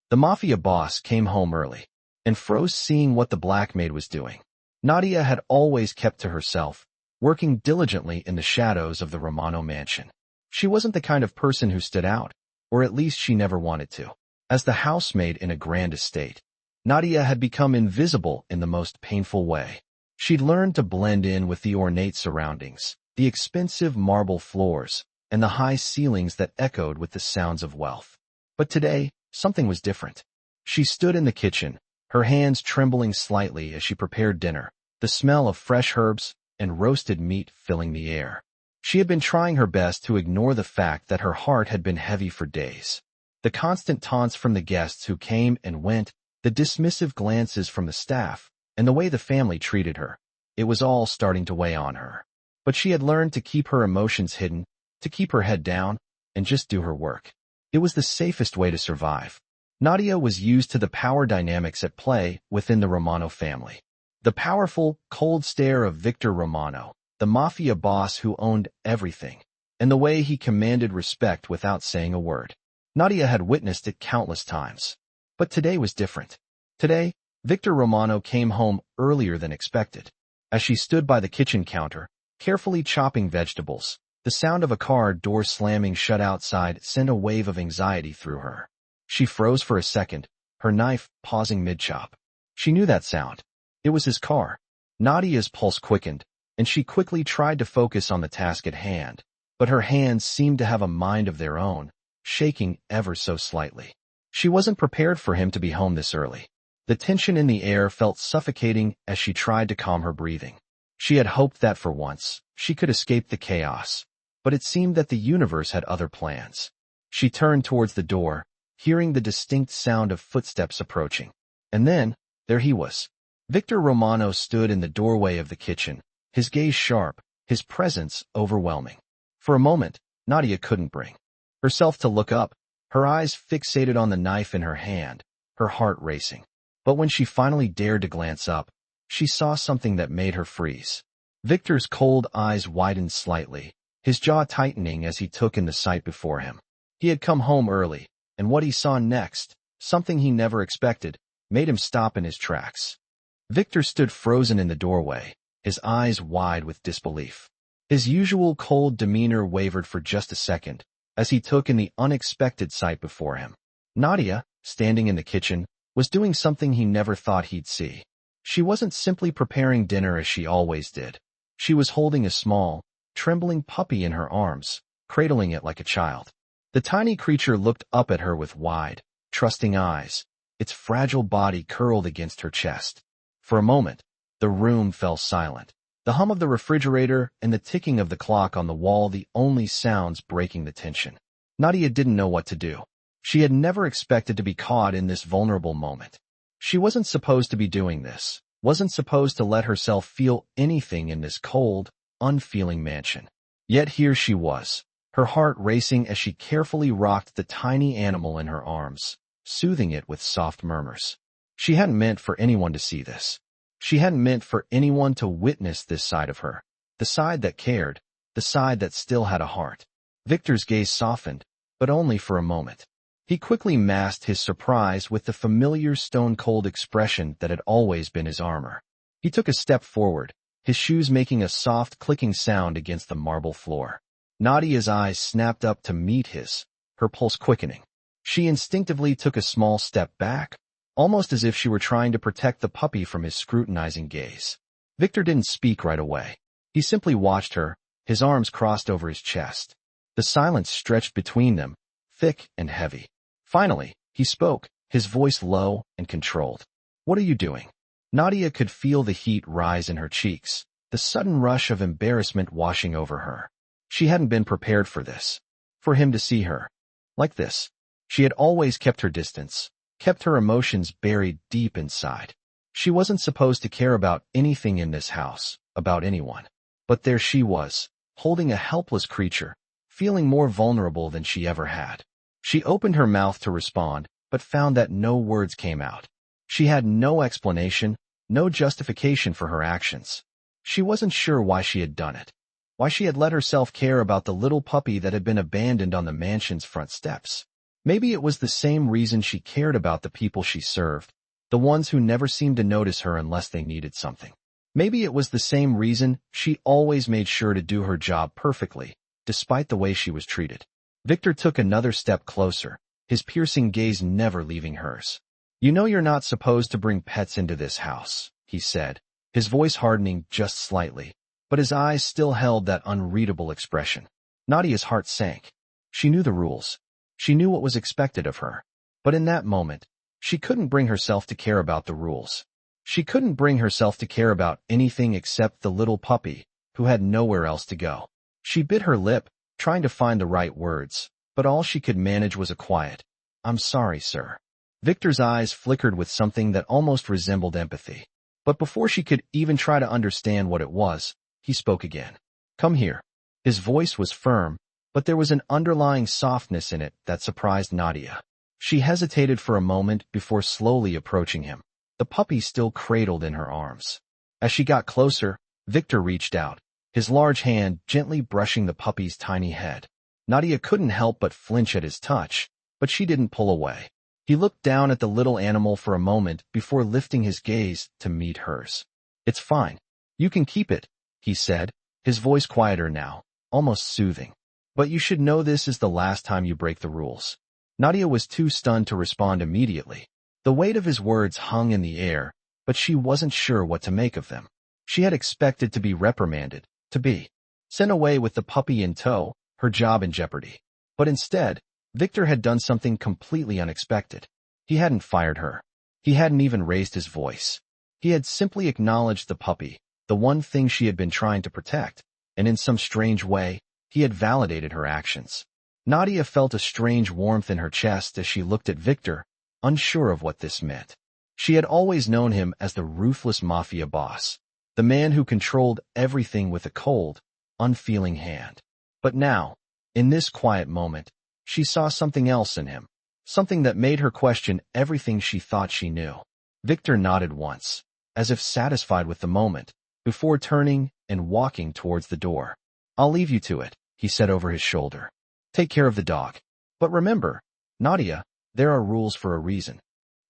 The Mafia boss came home early and froze seeing what the black maid was doing. Nadia had always kept to herself, working diligently in the shadows of the Romano mansion. She wasn't the kind of person who stood out, or at least she never wanted to. As the housemaid in a grand estate, Nadia had become invisible in the most painful way. She'd learned to blend in with the ornate surroundings, the expensive marble floors, and the high ceilings that echoed with the sounds of wealth. But today, something was different. She stood in the kitchen, her hands trembling slightly as she prepared dinner, the smell of fresh herbs and roasted meat filling the air. She had been trying her best to ignore the fact that her heart had been heavy for days. The constant taunts from the guests who came and went, the dismissive glances from the staff, and the way the family treated her. It was all starting to weigh on her. But she had learned to keep her emotions hidden, to keep her head down, and just do her work. It was the safest way to survive. Nadia was used to the power dynamics at play within the Romano family. The powerful, cold stare of Victor Romano, the Mafia boss who owned everything, and the way he commanded respect without saying a word. Nadia had witnessed it countless times. But today was different. Today, Victor Romano came home earlier than expected. As she stood by the kitchen counter, carefully chopping vegetables, the sound of a car door slamming shut outside sent a wave of anxiety through her. She froze for a second, her knife pausing mid-chop. She knew that sound. It was his car. Nadia's pulse quickened, and she quickly tried to focus on the task at hand, but her hands seemed to have a mind of their own, shaking ever so slightly. She wasn't prepared for him to be home this early. The tension in the air felt suffocating as she tried to calm her breathing. She had hoped that for once, she could escape the chaos, but it seemed that the universe had other plans. She turned towards the door, hearing the distinct sound of footsteps approaching. And then, there he was. Victor Romano stood in the doorway of the kitchen, his gaze sharp, his presence overwhelming. For a moment, Nadia couldn't bring herself to look up, her eyes fixated on the knife in her hand, her heart racing. But when she finally dared to glance up, she saw something that made her freeze. Victor's cold eyes widened slightly, his jaw tightening as he took in the sight before him. He had come home early, and what he saw next, something he never expected, made him stop in his tracks. Victor stood frozen in the doorway, his eyes wide with disbelief. His usual cold demeanor wavered for just a second, as he took in the unexpected sight before him. Nadia, standing in the kitchen, was doing something he never thought he'd see. She wasn't simply preparing dinner as she always did. She was holding a small, trembling puppy in her arms, cradling it like a child. The tiny creature looked up at her with wide, trusting eyes, its fragile body curled against her chest. For a moment, the room fell silent, the hum of the refrigerator and the ticking of the clock on the wall the only sounds breaking the tension. Nadia didn't know what to do. She had never expected to be caught in this vulnerable moment. She wasn't supposed to be doing this, wasn't supposed to let herself feel anything in this cold, unfeeling mansion. Yet here she was, her heart racing as she carefully rocked the tiny animal in her arms, soothing it with soft murmurs. She hadn't meant for anyone to see this. She hadn't meant for anyone to witness this side of her, the side that cared, the side that still had a heart. Victor's gaze softened, but only for a moment. He quickly masked his surprise with the familiar stone-cold expression that had always been his armor. He took a step forward, his shoes making a soft clicking sound against the marble floor. Nadia's eyes snapped up to meet his, her pulse quickening. She instinctively took a small step back, almost as if she were trying to protect the puppy from his scrutinizing gaze. Victor didn't speak right away. He simply watched her, his arms crossed over his chest. The silence stretched between them, thick and heavy. Finally, he spoke, his voice low and controlled. "What are you doing?" Nadia could feel the heat rise in her cheeks, the sudden rush of embarrassment washing over her. She hadn't been prepared for this, for him to see her like this. She had always kept her distance, kept her emotions buried deep inside. She wasn't supposed to care about anything in this house, about anyone. But there she was, holding a helpless creature, feeling more vulnerable than she ever had. She opened her mouth to respond, but found that no words came out. She had no explanation, no justification for her actions. She wasn't sure why she had done it, why she had let herself care about the little puppy that had been abandoned on the mansion's front steps. Maybe it was the same reason she cared about the people she served, the ones who never seemed to notice her unless they needed something. Maybe it was the same reason she always made sure to do her job perfectly, despite the way she was treated. Victor took another step closer, his piercing gaze never leaving hers. "You know you're not supposed to bring pets into this house," he said, his voice hardening just slightly, but his eyes still held that unreadable expression. Nadia's heart sank. She knew the rules. She knew what was expected of her. But in that moment, she couldn't bring herself to care about the rules. She couldn't bring herself to care about anything except the little puppy, who had nowhere else to go. She bit her lip, trying to find the right words, but all she could manage was a quiet, "I'm sorry, sir." Victor's eyes flickered with something that almost resembled empathy. But before she could even try to understand what it was, he spoke again. "Come here." His voice was firm, but there was an underlying softness in it that surprised Nadia. She hesitated for a moment before slowly approaching him, the puppy still cradled in her arms. As she got closer, Victor reached out, his large hand gently brushing the puppy's tiny head. Nadia couldn't help but flinch at his touch, but she didn't pull away. He looked down at the little animal for a moment before lifting his gaze to meet hers. "It's fine. You can keep it," he said, his voice quieter now, almost soothing. "But you should know this is the last time you break the rules." Nadia was too stunned to respond immediately. The weight of his words hung in the air, but she wasn't sure what to make of them. She had expected to be reprimanded, to be sent away with the puppy in tow, her job in jeopardy. But instead, Victor had done something completely unexpected. He hadn't fired her. He hadn't even raised his voice. He had simply acknowledged the puppy, the one thing she had been trying to protect, and in some strange way, he had validated her actions. Nadia felt a strange warmth in her chest as she looked at Victor, unsure of what this meant. She had always known him as the ruthless Mafia boss, the man who controlled everything with a cold, unfeeling hand. But now, in this quiet moment, she saw something else in him, something that made her question everything she thought she knew. Victor nodded once, as if satisfied with the moment, before turning and walking towards the door. "I'll leave you to it," he said over his shoulder. "Take care of the dog. But remember, Nadia, there are rules for a reason."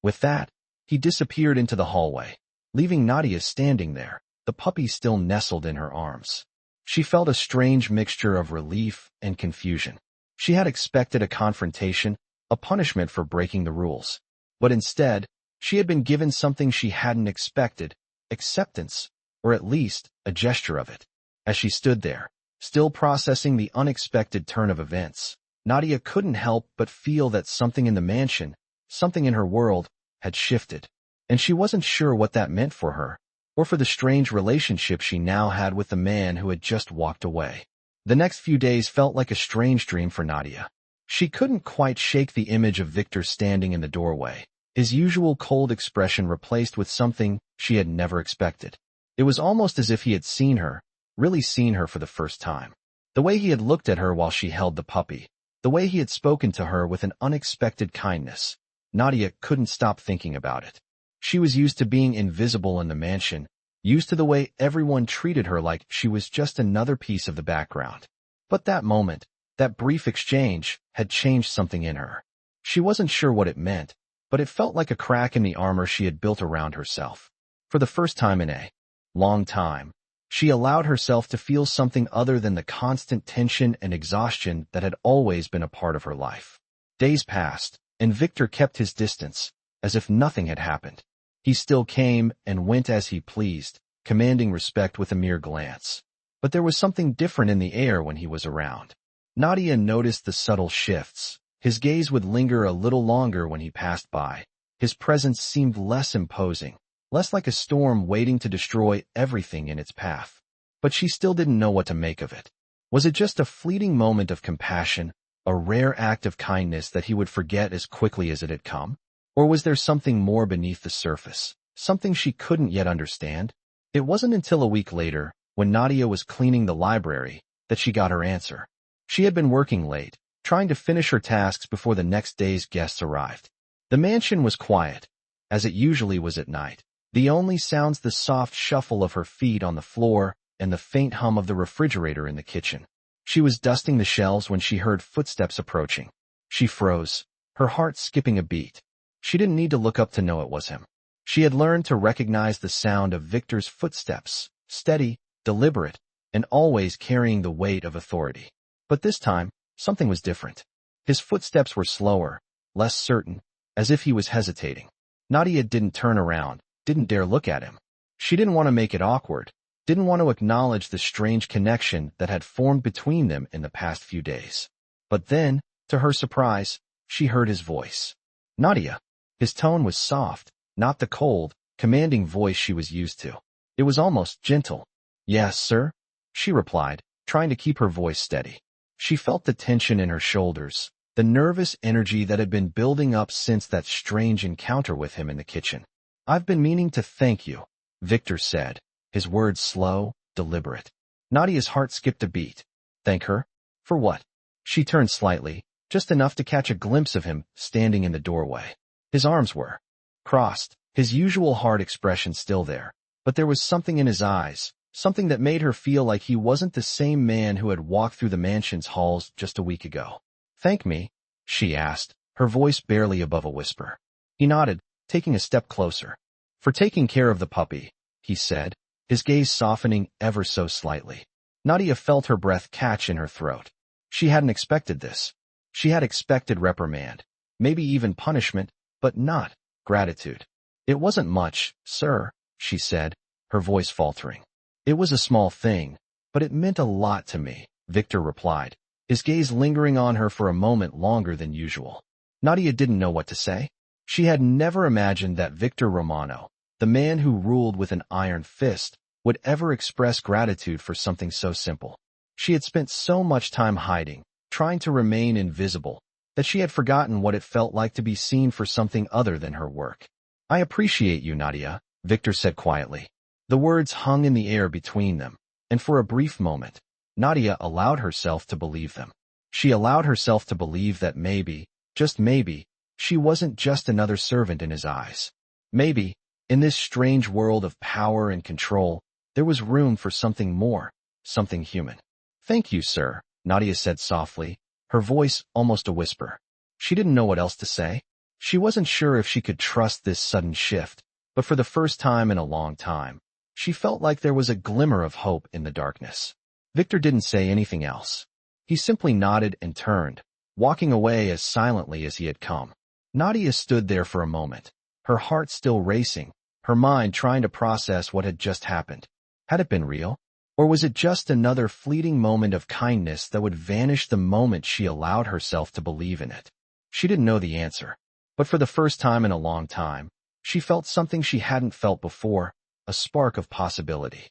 With that, he disappeared into the hallway, leaving Nadia standing there, the puppy still nestled in her arms. She felt a strange mixture of relief and confusion. She had expected a confrontation, a punishment for breaking the rules. But instead, she had been given something she hadn't expected, acceptance, or at least a gesture of it. As she stood there, still processing the unexpected turn of events, Nadia couldn't help but feel that something in the mansion, something in her world, had shifted. And she wasn't sure what that meant for her, or for the strange relationship she now had with the man who had just walked away. The next few days felt like a strange dream for Nadia. She couldn't quite shake the image of Victor standing in the doorway, his usual cold expression replaced with something she had never expected. It was almost as if he had seen her, really seen her for the first time. The way he had looked at her while she held the puppy, the way he had spoken to her with an unexpected kindness. Nadia couldn't stop thinking about it. She was used to being invisible in the mansion, used to the way everyone treated her like she was just another piece of the background. But that moment, that brief exchange, had changed something in her. She wasn't sure what it meant, but it felt like a crack in the armor she had built around herself. For the first time in a long time, she allowed herself to feel something other than the constant tension and exhaustion that had always been a part of her life. Days passed, and Victor kept his distance, as if nothing had happened. He still came and went as he pleased, commanding respect with a mere glance. But there was something different in the air when he was around. Nadia noticed the subtle shifts. His gaze would linger a little longer when he passed by. His presence seemed less imposing, less like a storm waiting to destroy everything in its path. But she still didn't know what to make of it. Was it just a fleeting moment of compassion, a rare act of kindness that he would forget as quickly as it had come? Or was there something more beneath the surface, something she couldn't yet understand? It wasn't until a week later, when Nadia was cleaning the library, that she got her answer. She had been working late, trying to finish her tasks before the next day's guests arrived. The mansion was quiet, as it usually was at night. The only sounds the soft shuffle of her feet on the floor and the faint hum of the refrigerator in the kitchen. She was dusting the shelves when she heard footsteps approaching. She froze, her heart skipping a beat. She didn't need to look up to know it was him. She had learned to recognize the sound of Victor's footsteps, steady, deliberate, and always carrying the weight of authority. But this time, something was different. His footsteps were slower, less certain, as if he was hesitating. Nadia didn't turn around, didn't dare look at him. She didn't want to make it awkward, didn't want to acknowledge the strange connection that had formed between them in the past few days. But then, to her surprise, she heard his voice. Nadia. His tone was soft, not the cold, commanding voice she was used to. It was almost gentle. Yes, sir, she replied, trying to keep her voice steady. She felt the tension in her shoulders, the nervous energy that had been building up since that strange encounter with him in the kitchen. I've been meaning to thank you, Victor said, his words slow, deliberate. Nadia's heart skipped a beat. Thank her? For what? She turned slightly, just enough to catch a glimpse of him standing in the doorway. His arms were crossed, his usual hard expression still there, but there was something in his eyes, something that made her feel like he wasn't the same man who had walked through the mansion's halls just a week ago. Thank me? She asked, her voice barely above a whisper. He nodded, taking a step closer. For taking care of the puppy, he said, his gaze softening ever so slightly. Nadia felt her breath catch in her throat. She hadn't expected this. She had expected reprimand, maybe even punishment, but not gratitude. It wasn't much, sir, she said, her voice faltering. It was a small thing, but it meant a lot to me, Victor replied, his gaze lingering on her for a moment longer than usual. Nadia didn't know what to say. She had never imagined that Victor Romano, the man who ruled with an iron fist, would ever express gratitude for something so simple. She had spent so much time hiding, trying to remain invisible, that she had forgotten what it felt like to be seen for something other than her work. I appreciate you, Nadia, Victor said quietly. The words hung in the air between them, and for a brief moment, Nadia allowed herself to believe them. She allowed herself to believe that maybe, just maybe, she wasn't just another servant in his eyes. Maybe, in this strange world of power and control, there was room for something more, something human. Thank you, sir, Nadia said softly, her voice almost a whisper. She didn't know what else to say. She wasn't sure if she could trust this sudden shift, but for the first time in a long time, she felt like there was a glimmer of hope in the darkness. Victor didn't say anything else. He simply nodded and turned, walking away as silently as he had come. Nadia stood there for a moment, her heart still racing, her mind trying to process what had just happened. Had it been real? Or was it just another fleeting moment of kindness that would vanish the moment she allowed herself to believe in it? She didn't know the answer, but for the first time in a long time, she felt something she hadn't felt before, a spark of possibility.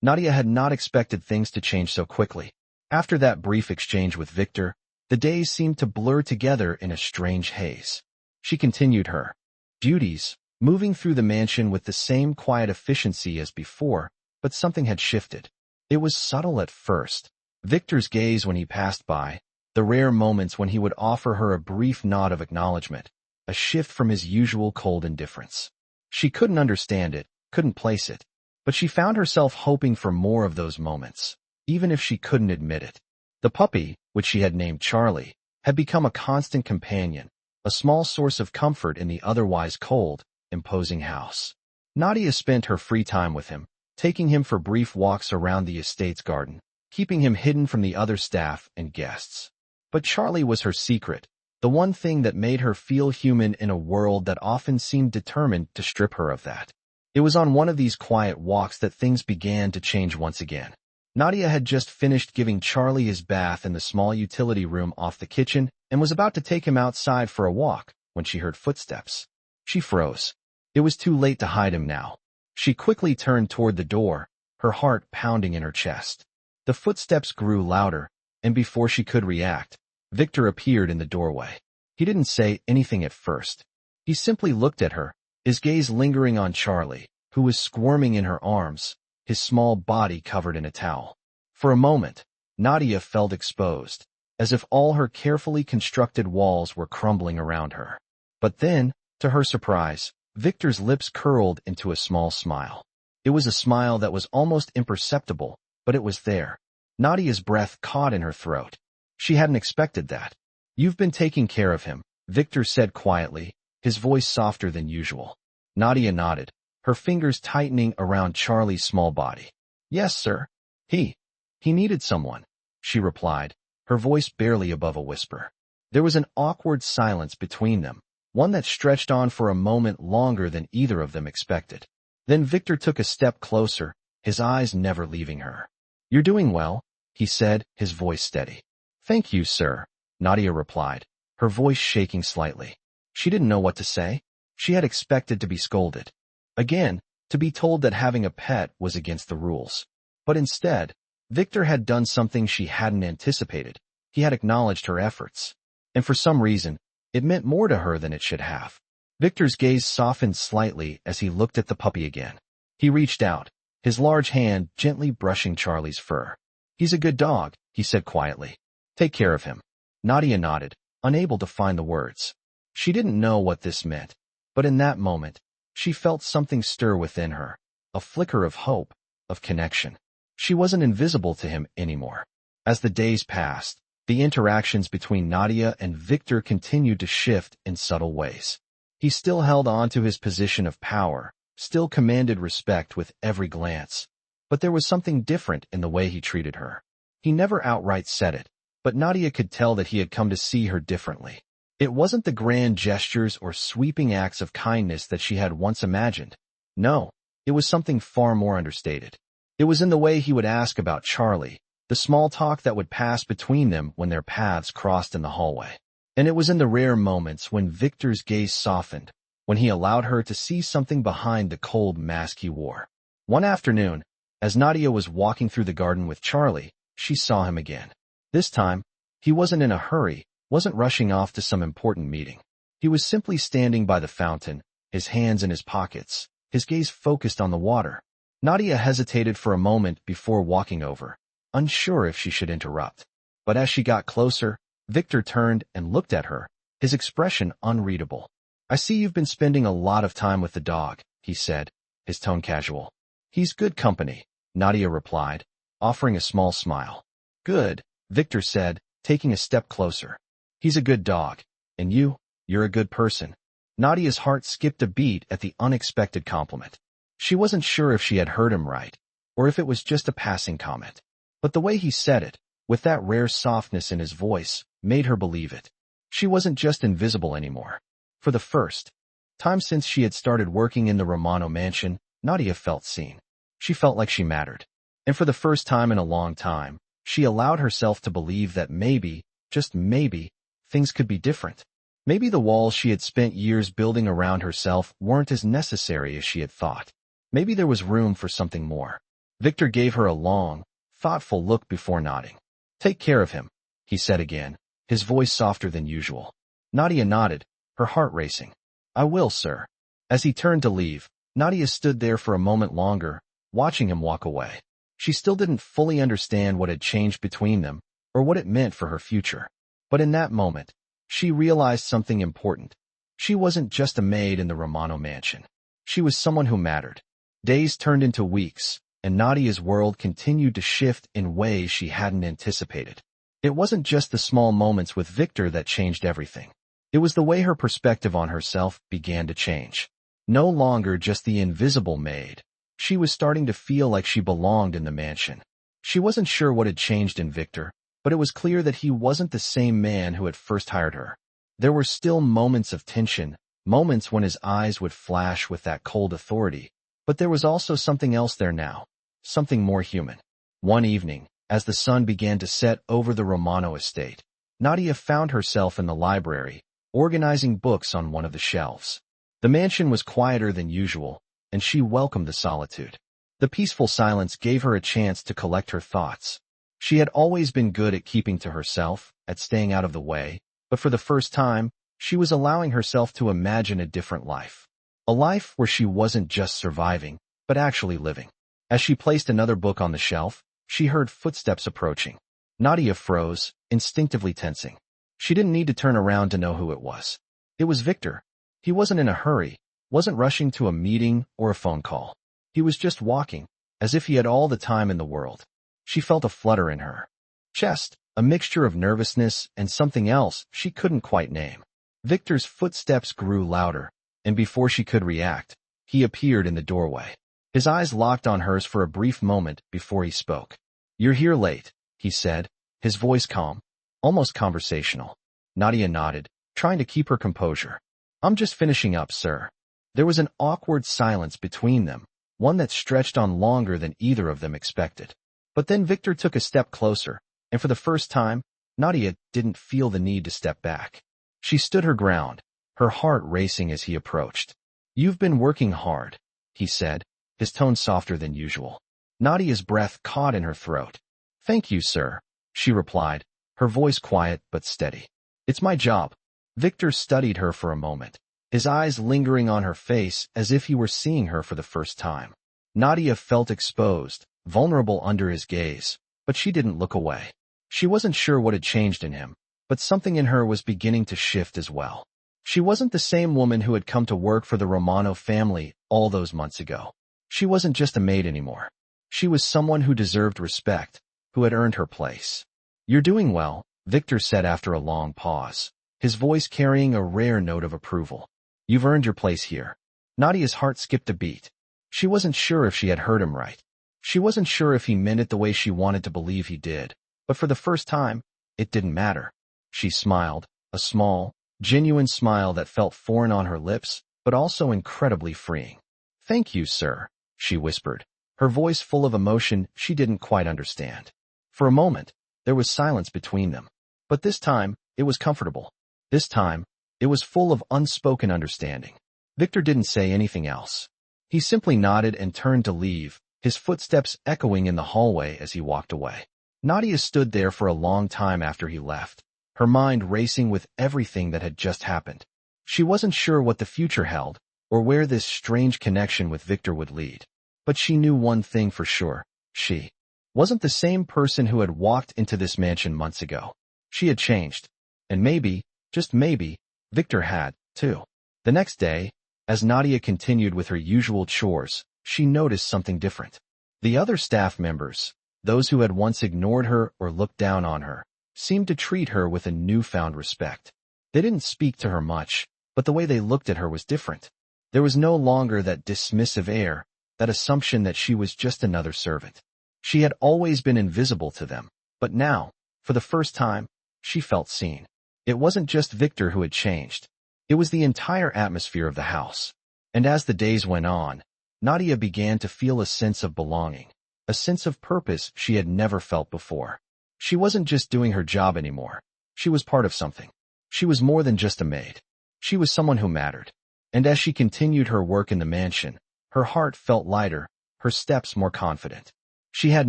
Nadia had not expected things to change so quickly. After that brief exchange with Victor, the days seemed to blur together in a strange haze. She continued her duties, moving through the mansion with the same quiet efficiency as before, but something had shifted. It was subtle at first. Victor's gaze when he passed by, the rare moments when he would offer her a brief nod of acknowledgement, a shift from his usual cold indifference. She couldn't understand it, couldn't place it, but she found herself hoping for more of those moments, even if she couldn't admit it. The puppy, which she had named Charlie, had become a constant companion, a small source of comfort in the otherwise cold, imposing house. Nadia spent her free time with him, taking him for brief walks around the estate's garden, keeping him hidden from the other staff and guests. But Charlie was her secret, the one thing that made her feel human in a world that often seemed determined to strip her of that. It was on one of these quiet walks that things began to change once again. Nadia had just finished giving Charlie his bath in the small utility room off the kitchen and was about to take him outside for a walk when she heard footsteps. She froze. It was too late to hide him now. She quickly turned toward the door, her heart pounding in her chest. The footsteps grew louder, and before she could react, Victor appeared in the doorway. He didn't say anything at first. He simply looked at her, his gaze lingering on Charlie, who was squirming in her arms, his small body covered in a towel. For a moment, Nadia felt exposed, as if all her carefully constructed walls were crumbling around her. But then, to her surprise, Victor's lips curled into a small smile. It was a smile that was almost imperceptible, but it was there. Nadia's breath caught in her throat. She hadn't expected that. You've been taking care of him, Victor said quietly, his voice softer than usual. Nadia nodded, her fingers tightening around Charlie's small body. Yes, sir. He needed someone, she replied, her voice barely above a whisper. There was an awkward silence between them, one that stretched on for a moment longer than either of them expected. Then Victor took a step closer, his eyes never leaving her. You're doing well, he said, his voice steady. Thank you, sir, Nadia replied, her voice shaking slightly. She didn't know what to say. She had expected to be scolded. Again, to be told that having a pet was against the rules. But instead, Victor had done something she hadn't anticipated. He had acknowledged her efforts. And for some reason, it meant more to her than it should have. Victor's gaze softened slightly as he looked at the puppy again. He reached out, his large hand gently brushing Charlie's fur. He's a good dog, he said quietly. Take care of him. Nadia nodded, unable to find the words. She didn't know what this meant, but in that moment, she felt something stir within her, a flicker of hope, of connection. She wasn't invisible to him anymore. As the days passed, the interactions between Nadia and Victor continued to shift in subtle ways. He still held on to his position of power, still commanded respect with every glance. But there was something different in the way he treated her. He never outright said it, but Nadia could tell that he had come to see her differently. It wasn't the grand gestures or sweeping acts of kindness that she had once imagined. No, it was something far more understated. It was in the way he would ask about Charlie, the small talk that would pass between them when their paths crossed in the hallway. And it was in the rare moments when Victor's gaze softened, when he allowed her to see something behind the cold mask he wore. One afternoon, as Nadia was walking through the garden with Charlie, she saw him again. This time, he wasn't in a hurry, wasn't rushing off to some important meeting. He was simply standing by the fountain, his hands in his pockets, his gaze focused on the water. Nadia hesitated for a moment before walking over, unsure if she should interrupt. But as she got closer, Victor turned and looked at her, his expression unreadable. I see you've been spending a lot of time with the dog, he said, his tone casual. He's good company, Nadia replied, offering a small smile. Good, Victor said, taking a step closer. He's a good dog. And you're a good person. Nadia's heart skipped a beat at the unexpected compliment. She wasn't sure if she had heard him right, or if it was just a passing comment. But the way he said it, with that rare softness in his voice, made her believe it. She wasn't just invisible anymore. For the first time since she had started working in the Romano mansion, Nadia felt seen. She felt like she mattered. And for the first time in a long time, she allowed herself to believe that maybe, just maybe, things could be different. Maybe the walls she had spent years building around herself weren't as necessary as she had thought. Maybe there was room for something more. Victor gave her a long, thoughtful look before nodding. Take care of him, he said again, his voice softer than usual. Nadia nodded, her heart racing. I will, sir. As he turned to leave, Nadia stood there for a moment longer, watching him walk away. She still didn't fully understand what had changed between them, or what it meant for her future. But in that moment, she realized something important. She wasn't just a maid in the Romano mansion. She was someone who mattered. Days turned into weeks, and Nadia's world continued to shift in ways she hadn't anticipated. It wasn't just the small moments with Victor that changed everything. It was the way her perspective on herself began to change. No longer just the invisible maid. She was starting to feel like she belonged in the mansion. She wasn't sure what had changed in Victor, but it was clear that he wasn't the same man who had first hired her. There were still moments of tension, moments when his eyes would flash with that cold authority, but there was also something else there now, something more human. One evening, as the sun began to set over the Romano estate, Nadia found herself in the library, organizing books on one of the shelves. The mansion was quieter than usual, and she welcomed the solitude. The peaceful silence gave her a chance to collect her thoughts. She had always been good at keeping to herself, at staying out of the way, but for the first time, she was allowing herself to imagine a different life. A life where she wasn't just surviving, but actually living. As she placed another book on the shelf, she heard footsteps approaching. Nadia froze, instinctively tensing. She didn't need to turn around to know who it was. It was Victor. He wasn't in a hurry, wasn't rushing to a meeting or a phone call. He was just walking, as if he had all the time in the world. She felt a flutter in her chest, a mixture of nervousness and something else she couldn't quite name. Victor's footsteps grew louder, and before she could react, he appeared in the doorway. His eyes locked on hers for a brief moment before he spoke. "You're here late," he said, his voice calm, almost conversational. Nadia nodded, trying to keep her composure. "I'm just finishing up, sir." There was an awkward silence between them, one that stretched on longer than either of them expected. But then Victor took a step closer, and for the first time, Nadia didn't feel the need to step back. She stood her ground, her heart racing as he approached. "You've been working hard," he said, his tone softer than usual. Nadia's breath caught in her throat. "Thank you, sir," she replied, her voice quiet but steady. "It's my job." Victor studied her for a moment, his eyes lingering on her face as if he were seeing her for the first time. Nadia felt exposed, vulnerable under his gaze, but she didn't look away. She wasn't sure what had changed in him, but something in her was beginning to shift as well. She wasn't the same woman who had come to work for the Romano family all those months ago. She wasn't just a maid anymore. She was someone who deserved respect, who had earned her place. "You're doing well," Victor said after a long pause, his voice carrying a rare note of approval. "You've earned your place here." Nadia's heart skipped a beat. She wasn't sure if she had heard him right. She wasn't sure if he meant it the way she wanted to believe he did, but for the first time, it didn't matter. She smiled, a small, genuine smile that felt foreign on her lips, but also incredibly freeing. "Thank you, sir," she whispered, her voice full of emotion she didn't quite understand. For a moment, there was silence between them. But this time, it was comfortable. This time, it was full of unspoken understanding. Victor didn't say anything else. He simply nodded and turned to leave, his footsteps echoing in the hallway as he walked away. Nadia stood there for a long time after he left, her mind racing with everything that had just happened. She wasn't sure what the future held, or where this strange connection with Victor would lead. But she knew one thing for sure. She wasn't the same person who had walked into this mansion months ago. She had changed. And maybe, just maybe, Victor had, too. The next day, as Nadia continued with her usual chores, she noticed something different. The other staff members, those who had once ignored her or looked down on her, seemed to treat her with a newfound respect. They didn't speak to her much, but the way they looked at her was different. There was no longer that dismissive air, that assumption that she was just another servant. She had always been invisible to them, but now, for the first time, she felt seen. It wasn't just Victor who had changed. It was the entire atmosphere of the house. And as the days went on, Nadia began to feel a sense of belonging, a sense of purpose she had never felt before. She wasn't just doing her job anymore. She was part of something. She was more than just a maid. She was someone who mattered. And as she continued her work in the mansion, her heart felt lighter, her steps more confident. She had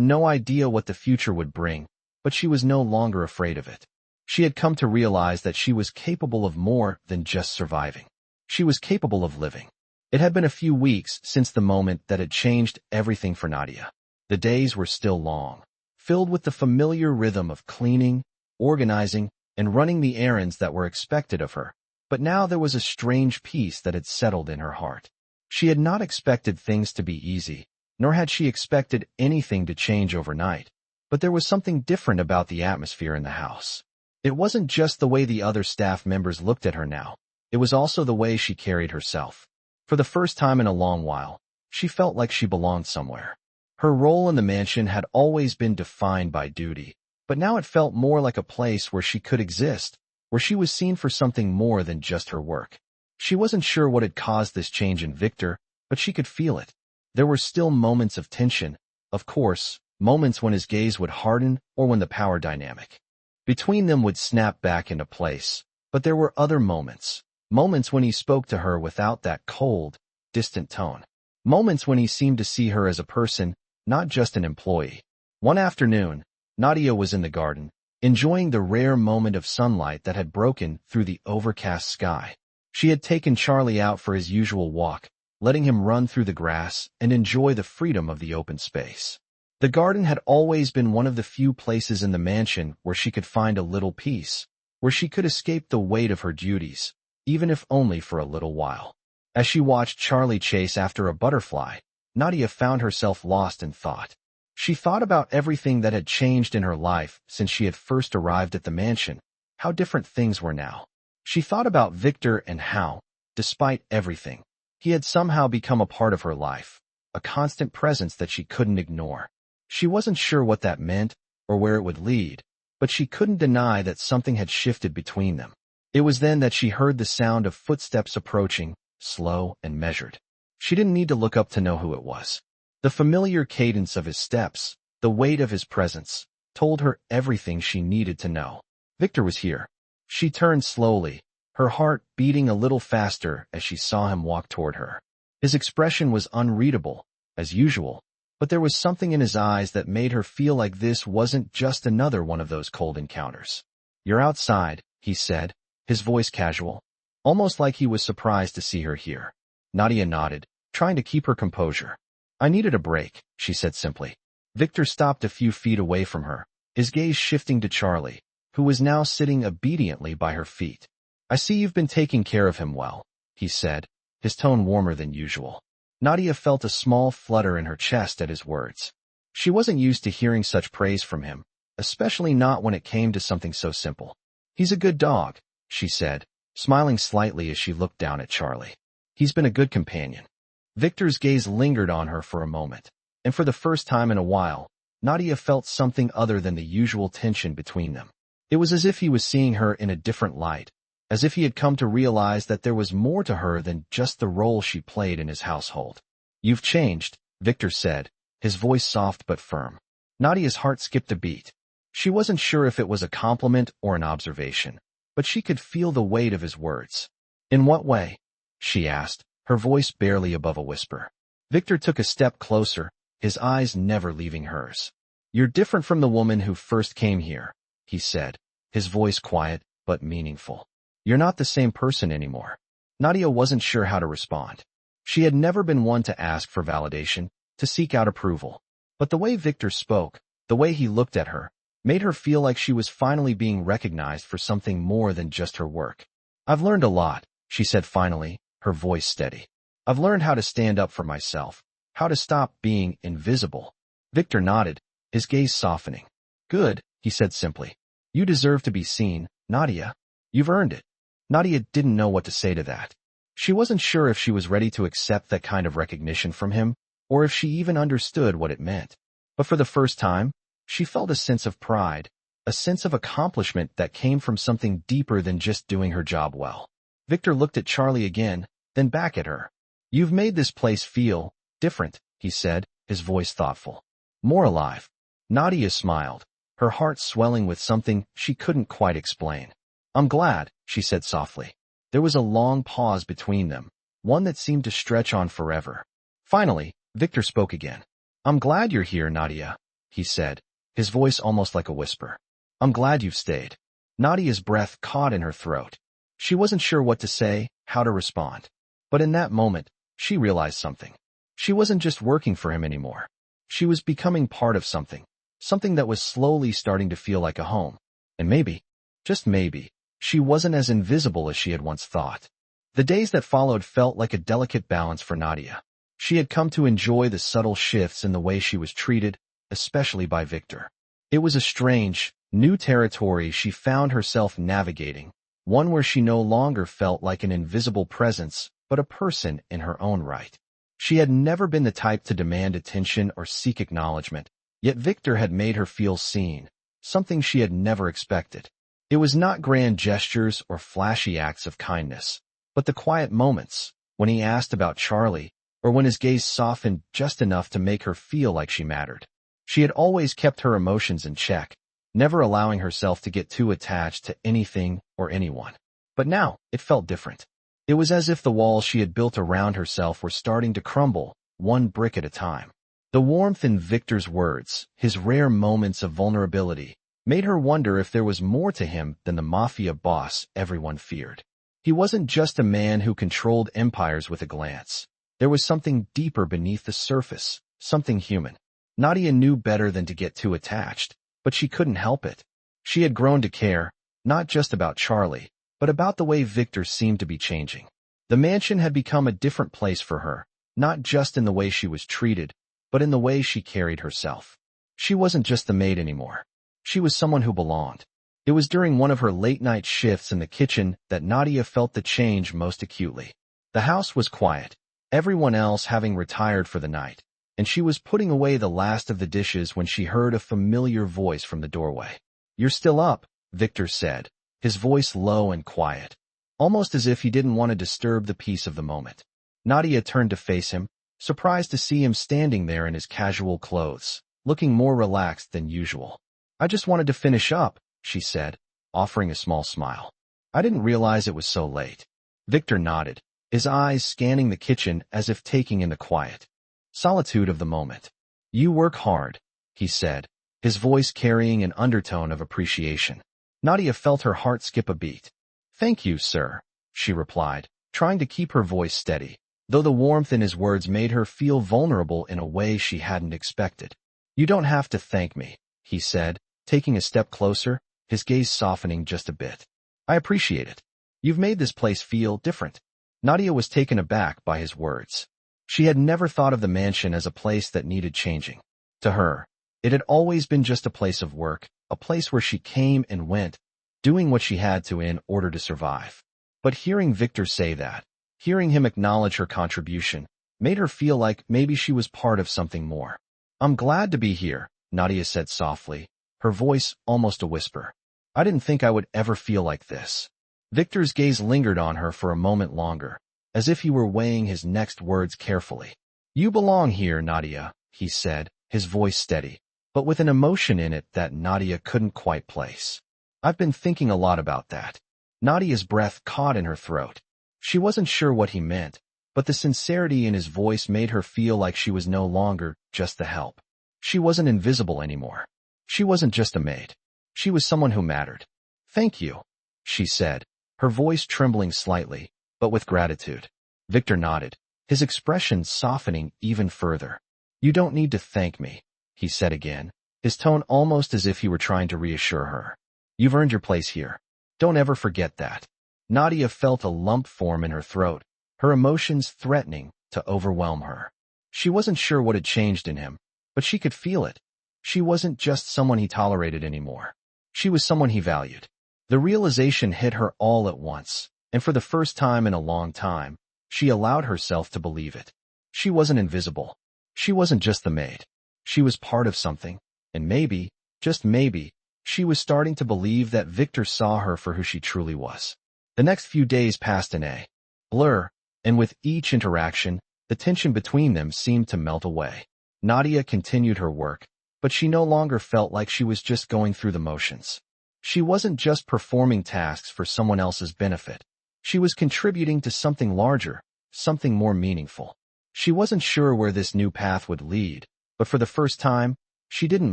no idea what the future would bring, but she was no longer afraid of it. She had come to realize that she was capable of more than just surviving. She was capable of living. It had been a few weeks since the moment that had changed everything for Nadia. The days were still long, filled with the familiar rhythm of cleaning, organizing, and running the errands that were expected of her. But now there was a strange peace that had settled in her heart. She had not expected things to be easy, nor had she expected anything to change overnight. But there was something different about the atmosphere in the house. It wasn't just the way the other staff members looked at her now. It was also the way she carried herself. For the first time in a long while, she felt like she belonged somewhere. Her role in the mansion had always been defined by duty, but now it felt more like a place where she could exist, where she was seen for something more than just her work. She wasn't sure what had caused this change in Victor, but she could feel it. There were still moments of tension, of course, moments when his gaze would harden or when the power dynamic between them would snap back into place. But there were other moments, moments when he spoke to her without that cold, distant tone. Moments when he seemed to see her as a person, not just an employee. One afternoon, Nadia was in the garden, enjoying the rare moment of sunlight that had broken through the overcast sky. She had taken Charlie out for his usual walk, letting him run through the grass and enjoy the freedom of the open space. The garden had always been one of the few places in the mansion where she could find a little peace, where she could escape the weight of her duties, even if only for a little while. As she watched Charlie chase after a butterfly, Nadia found herself lost in thought. She thought about everything that had changed in her life since she had first arrived at the mansion, how different things were now. She thought about Victor and how, despite everything, he had somehow become a part of her life, a constant presence that she couldn't ignore. She wasn't sure what that meant or where it would lead, but she couldn't deny that something had shifted between them. It was then that she heard the sound of footsteps approaching, slow and measured. She didn't need to look up to know who it was. The familiar cadence of his steps, the weight of his presence, told her everything she needed to know. Victor was here. She turned slowly, her heart beating a little faster as she saw him walk toward her. His expression was unreadable, as usual, but there was something in his eyes that made her feel like this wasn't just another one of those cold encounters. "You're outside," he said, his voice casual, almost like he was surprised to see her here. Nadia nodded, trying to keep her composure. "I needed a break," she said simply. Victor stopped a few feet away from her, his gaze shifting to Charlie, who was now sitting obediently by her feet. "I see you've been taking care of him well," he said, his tone warmer than usual. Nadia felt a small flutter in her chest at his words. She wasn't used to hearing such praise from him, especially not when it came to something so simple. "He's a good dog," she said, smiling slightly as she looked down at Charlie. "He's been a good companion." Victor's gaze lingered on her for a moment, and for the first time in a while, Nadia felt something other than the usual tension between them. It was as if he was seeing her in a different light, as if he had come to realize that there was more to her than just the role she played in his household. "You've changed," Victor said, his voice soft but firm. Nadia's heart skipped a beat. She wasn't sure if it was a compliment or an observation, but she could feel the weight of his words. "In what way?" she asked, her voice barely above a whisper. Victor took a step closer, his eyes never leaving hers. "You're different from the woman who first came here," he said, his voice quiet but meaningful. "You're not the same person anymore." Nadia wasn't sure how to respond. She had never been one to ask for validation, to seek out approval. But the way Victor spoke, the way he looked at her, made her feel like she was finally being recognized for something more than just her work. "I've learned a lot," she said finally, her voice steady. "I've learned how to stand up for myself, how to stop being invisible." Victor nodded, his gaze softening. "Good," he said simply. "You deserve to be seen, Nadia. You've earned it." Nadia didn't know what to say to that. She wasn't sure if she was ready to accept that kind of recognition from him, or if she even understood what it meant. But for the first time, she felt a sense of pride, a sense of accomplishment that came from something deeper than just doing her job well. Victor looked at Charlie again, then back at her. "You've made this place feel different," he said, his voice thoughtful. "More alive." Nadia smiled, her heart swelling with something she couldn't quite explain. "I'm glad," she said softly. There was a long pause between them, one that seemed to stretch on forever. Finally, Victor spoke again. "I'm glad you're here, Nadia," he said, his voice almost like a whisper. "I'm glad you've stayed." Nadia's breath caught in her throat. She wasn't sure what to say, how to respond. But in that moment, she realized something. She wasn't just working for him anymore. She was becoming part of something, something that was slowly starting to feel like a home. And maybe, just maybe, she wasn't as invisible as she had once thought. The days that followed felt like a delicate balance for Nadia. She had come to enjoy the subtle shifts in the way she was treated, especially by Victor. It was a strange, new territory she found herself navigating, one where she no longer felt like an invisible presence, but a person in her own right. She had never been the type to demand attention or seek acknowledgement, yet Victor had made her feel seen, something she had never expected. It was not grand gestures or flashy acts of kindness, but the quiet moments, when he asked about Charlie, or when his gaze softened just enough to make her feel like she mattered. She had always kept her emotions in check, never allowing herself to get too attached to anything or anyone. But now, it felt different. It was as if the walls she had built around herself were starting to crumble, one brick at a time. The warmth in Victor's words, his rare moments of vulnerability, made her wonder if there was more to him than the Mafia boss everyone feared. He wasn't just a man who controlled empires with a glance. There was something deeper beneath the surface, something human. Nadia knew better than to get too attached, but she couldn't help it. She had grown to care, not just about Charlie, but about the way Victor seemed to be changing. The mansion had become a different place for her, not just in the way she was treated, but in the way she carried herself. She wasn't just the maid anymore. She was someone who belonged. It was during one of her late-night shifts in the kitchen that Nadia felt the change most acutely. The house was quiet, everyone else having retired for the night, and she was putting away the last of the dishes when she heard a familiar voice from the doorway. "You're still up," Victor said, his voice low and quiet, almost as if he didn't want to disturb the peace of the moment. Nadia turned to face him, surprised to see him standing there in his casual clothes, looking more relaxed than usual. "I just wanted to finish up," she said, offering a small smile. "I didn't realize it was so late." Victor nodded, his eyes scanning the kitchen as if taking in the quiet solitude of the moment. "You work hard," he said, his voice carrying an undertone of appreciation. Nadia felt her heart skip a beat. "Thank you, sir," she replied, trying to keep her voice steady, though the warmth in his words made her feel vulnerable in a way she hadn't expected. "You don't have to thank me," he said, taking a step closer, his gaze softening just a bit. "I appreciate it. You've made this place feel different." Nadia was taken aback by his words. She had never thought of the mansion as a place that needed changing. To her, it had always been just a place of work, a place where she came and went, doing what she had to in order to survive. But hearing Victor say that, hearing him acknowledge her contribution, made her feel like maybe she was part of something more. "I'm glad to be here," Nadia said softly, her voice almost a whisper. "I didn't think I would ever feel like this." Victor's gaze lingered on her for a moment longer, as if he were weighing his next words carefully. "You belong here, Nadia," he said, his voice steady, but with an emotion in it that Nadia couldn't quite place. "I've been thinking a lot about that." Nadia's breath caught in her throat. She wasn't sure what he meant, but the sincerity in his voice made her feel like she was no longer just the help. She wasn't invisible anymore. She wasn't just a maid. She was someone who mattered. "Thank you," she said, her voice trembling slightly, but with gratitude. Victor nodded, his expression softening even further. "You don't need to thank me," he said again, his tone almost as if he were trying to reassure her. "You've earned your place here. Don't ever forget that." Nadia felt a lump form in her throat, her emotions threatening to overwhelm her. She wasn't sure what had changed in him, but she could feel it. She wasn't just someone he tolerated anymore. She was someone he valued. The realization hit her all at once, and for the first time in a long time, she allowed herself to believe it. She wasn't invisible. She wasn't just the maid. She was part of something, and maybe, just maybe, she was starting to believe that Victor saw her for who she truly was. The next few days passed in a blur, and with each interaction, the tension between them seemed to melt away. Nadia continued her work, but she no longer felt like she was just going through the motions. She wasn't just performing tasks for someone else's benefit. She was contributing to something larger, something more meaningful. She wasn't sure where this new path would lead, but for the first time, she didn't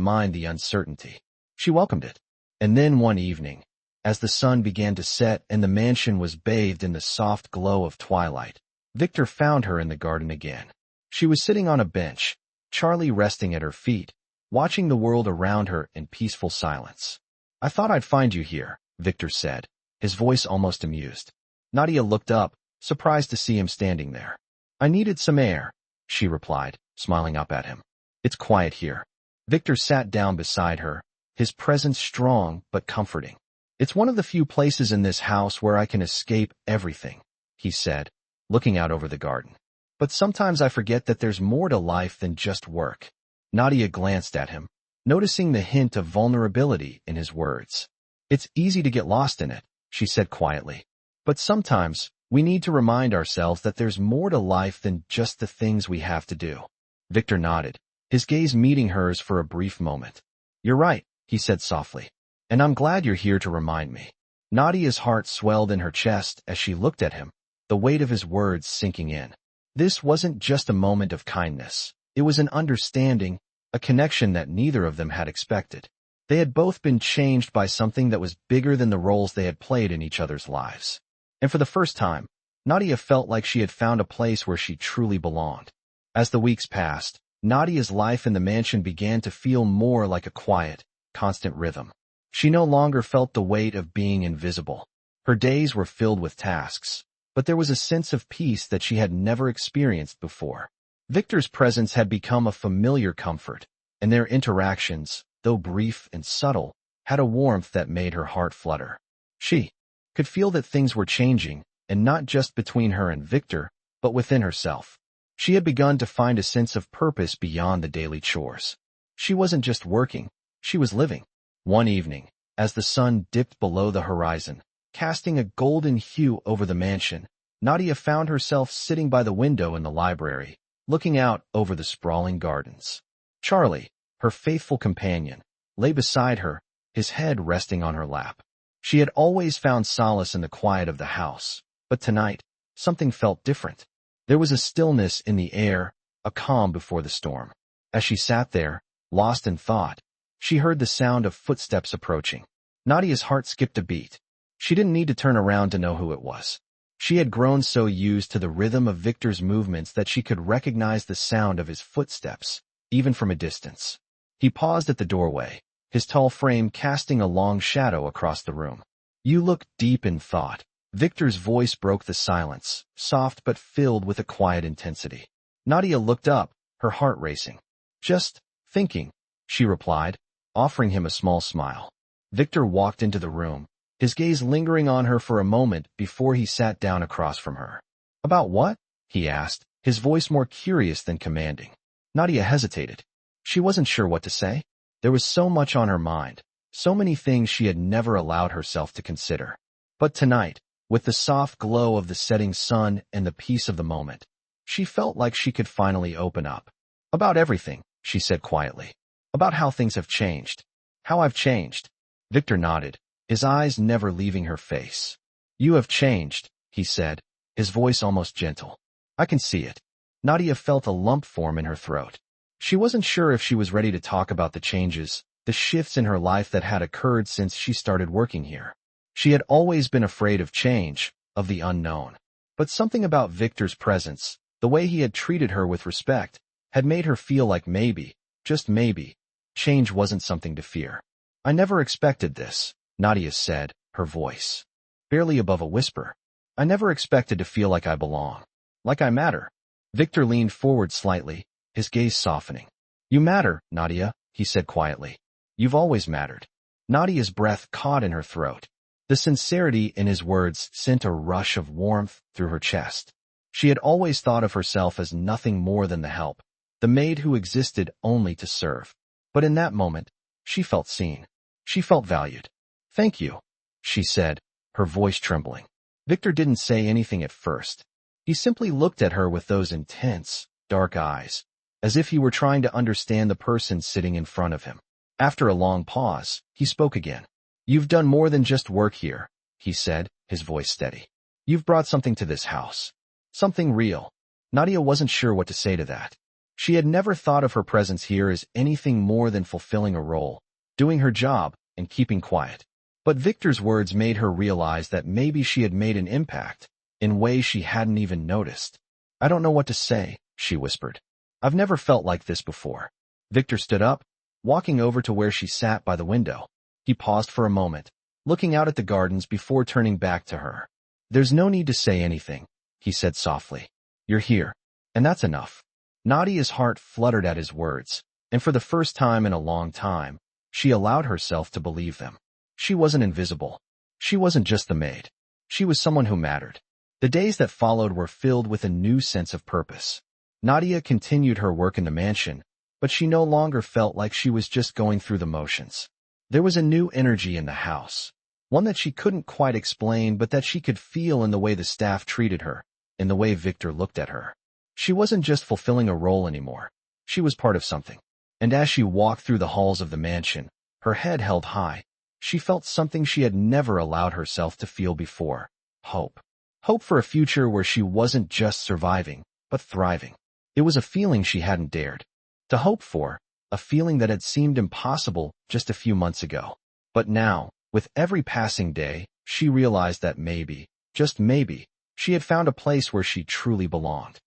mind the uncertainty. She welcomed it. And then one evening, as the sun began to set and the mansion was bathed in the soft glow of twilight, Victor found her in the garden again. She was sitting on a bench, Charlie resting at her feet, watching the world around her in peaceful silence. "I thought I'd find you here," Victor said, his voice almost amused. Nadia looked up, surprised to see him standing there. "I needed some air," she replied, smiling up at him. "It's quiet here." Victor sat down beside her, his presence strong but comforting. "It's one of the few places in this house where I can escape everything," he said, looking out over the garden. "But sometimes I forget that there's more to life than just work." Nadia glanced at him, noticing the hint of vulnerability in his words. "It's easy to get lost in it," she said quietly. "But sometimes, we need to remind ourselves that there's more to life than just the things we have to do." Victor nodded, his gaze meeting hers for a brief moment. "You're right," he said softly. "And I'm glad you're here to remind me." Nadia's heart swelled in her chest as she looked at him, the weight of his words sinking in. This wasn't just a moment of kindness. It was an understanding, a connection that neither of them had expected. They had both been changed by something that was bigger than the roles they had played in each other's lives. And for the first time, Nadia felt like she had found a place where she truly belonged. As the weeks passed, Nadia's life in the mansion began to feel more like a quiet, constant rhythm. She no longer felt the weight of being invisible. Her days were filled with tasks, but there was a sense of peace that she had never experienced before. Victor's presence had become a familiar comfort, and their interactions, though brief and subtle, had a warmth that made her heart flutter. She could feel that things were changing, and not just between her and Victor, but within herself. She had begun to find a sense of purpose beyond the daily chores. She wasn't just working, she was living. One evening, as the sun dipped below the horizon, casting a golden hue over the mansion, Nadia found herself sitting by the window in the library, looking out over the sprawling gardens. Charlie, her faithful companion, lay beside her, his head resting on her lap. She had always found solace in the quiet of the house, but tonight, something felt different. There was a stillness in the air, a calm before the storm. As she sat there, lost in thought, she heard the sound of footsteps approaching. Nadia's heart skipped a beat. She didn't need to turn around to know who it was. She had grown so used to the rhythm of Victor's movements that she could recognize the sound of his footsteps, even from a distance. He paused at the doorway, his tall frame casting a long shadow across the room. "You look deep in thought." Victor's voice broke the silence, soft but filled with a quiet intensity. Nadia looked up, her heart racing. "Just thinking," she replied, offering him a small smile. Victor walked into the room, his gaze lingering on her for a moment before he sat down across from her. "About what?" he asked, his voice more curious than commanding. Nadia hesitated. She wasn't sure what to say. There was so much on her mind, so many things she had never allowed herself to consider. But tonight, with the soft glow of the setting sun and the peace of the moment, she felt like she could finally open up. "About everything," she said quietly. "About how things have changed. How I've changed." Victor nodded, his eyes never leaving her face. "You have changed," he said, his voice almost gentle. "I can see it." Nadia felt a lump form in her throat. She wasn't sure if she was ready to talk about the changes, the shifts in her life that had occurred since she started working here. She had always been afraid of change, of the unknown. But something about Victor's presence, the way he had treated her with respect, had made her feel like maybe, just maybe, change wasn't something to fear. "I never expected this," Nadia said, her voice barely above a whisper. "I never expected to feel like I belong, like I matter." Victor leaned forward slightly, his gaze softening. "You matter, Nadia," he said quietly. "You've always mattered." Nadia's breath caught in her throat. The sincerity in his words sent a rush of warmth through her chest. She had always thought of herself as nothing more than the help, the maid who existed only to serve. But in that moment, she felt seen. She felt valued. "Thank you," she said, her voice trembling. Victor didn't say anything at first. He simply looked at her with those intense, dark eyes, as if he were trying to understand the person sitting in front of him. After a long pause, he spoke again. "You've done more than just work here," he said, his voice steady. "You've brought something to this house. Something real." Nadia wasn't sure what to say to that. She had never thought of her presence here as anything more than fulfilling a role, doing her job, and keeping quiet. But Victor's words made her realize that maybe she had made an impact, in ways she hadn't even noticed. "I don't know what to say," she whispered. "I've never felt like this before." Victor stood up, walking over to where she sat by the window. He paused for a moment, looking out at the gardens before turning back to her. "There's no need to say anything," he said softly. "You're here, and that's enough." Nadia's heart fluttered at his words, and for the first time in a long time, she allowed herself to believe them. She wasn't invisible. She wasn't just the maid. She was someone who mattered. The days that followed were filled with a new sense of purpose. Nadia continued her work in the mansion, but she no longer felt like she was just going through the motions. There was a new energy in the house, one that she couldn't quite explain but that she could feel in the way the staff treated her, in the way Victor looked at her. She wasn't just fulfilling a role anymore. She was part of something. And as she walked through the halls of the mansion, her head held high, she felt something she had never allowed herself to feel before. Hope. Hope for a future where she wasn't just surviving, but thriving. It was a feeling she hadn't dared to hope for, a feeling that had seemed impossible just a few months ago. But now, with every passing day, she realized that maybe, just maybe, she had found a place where she truly belonged.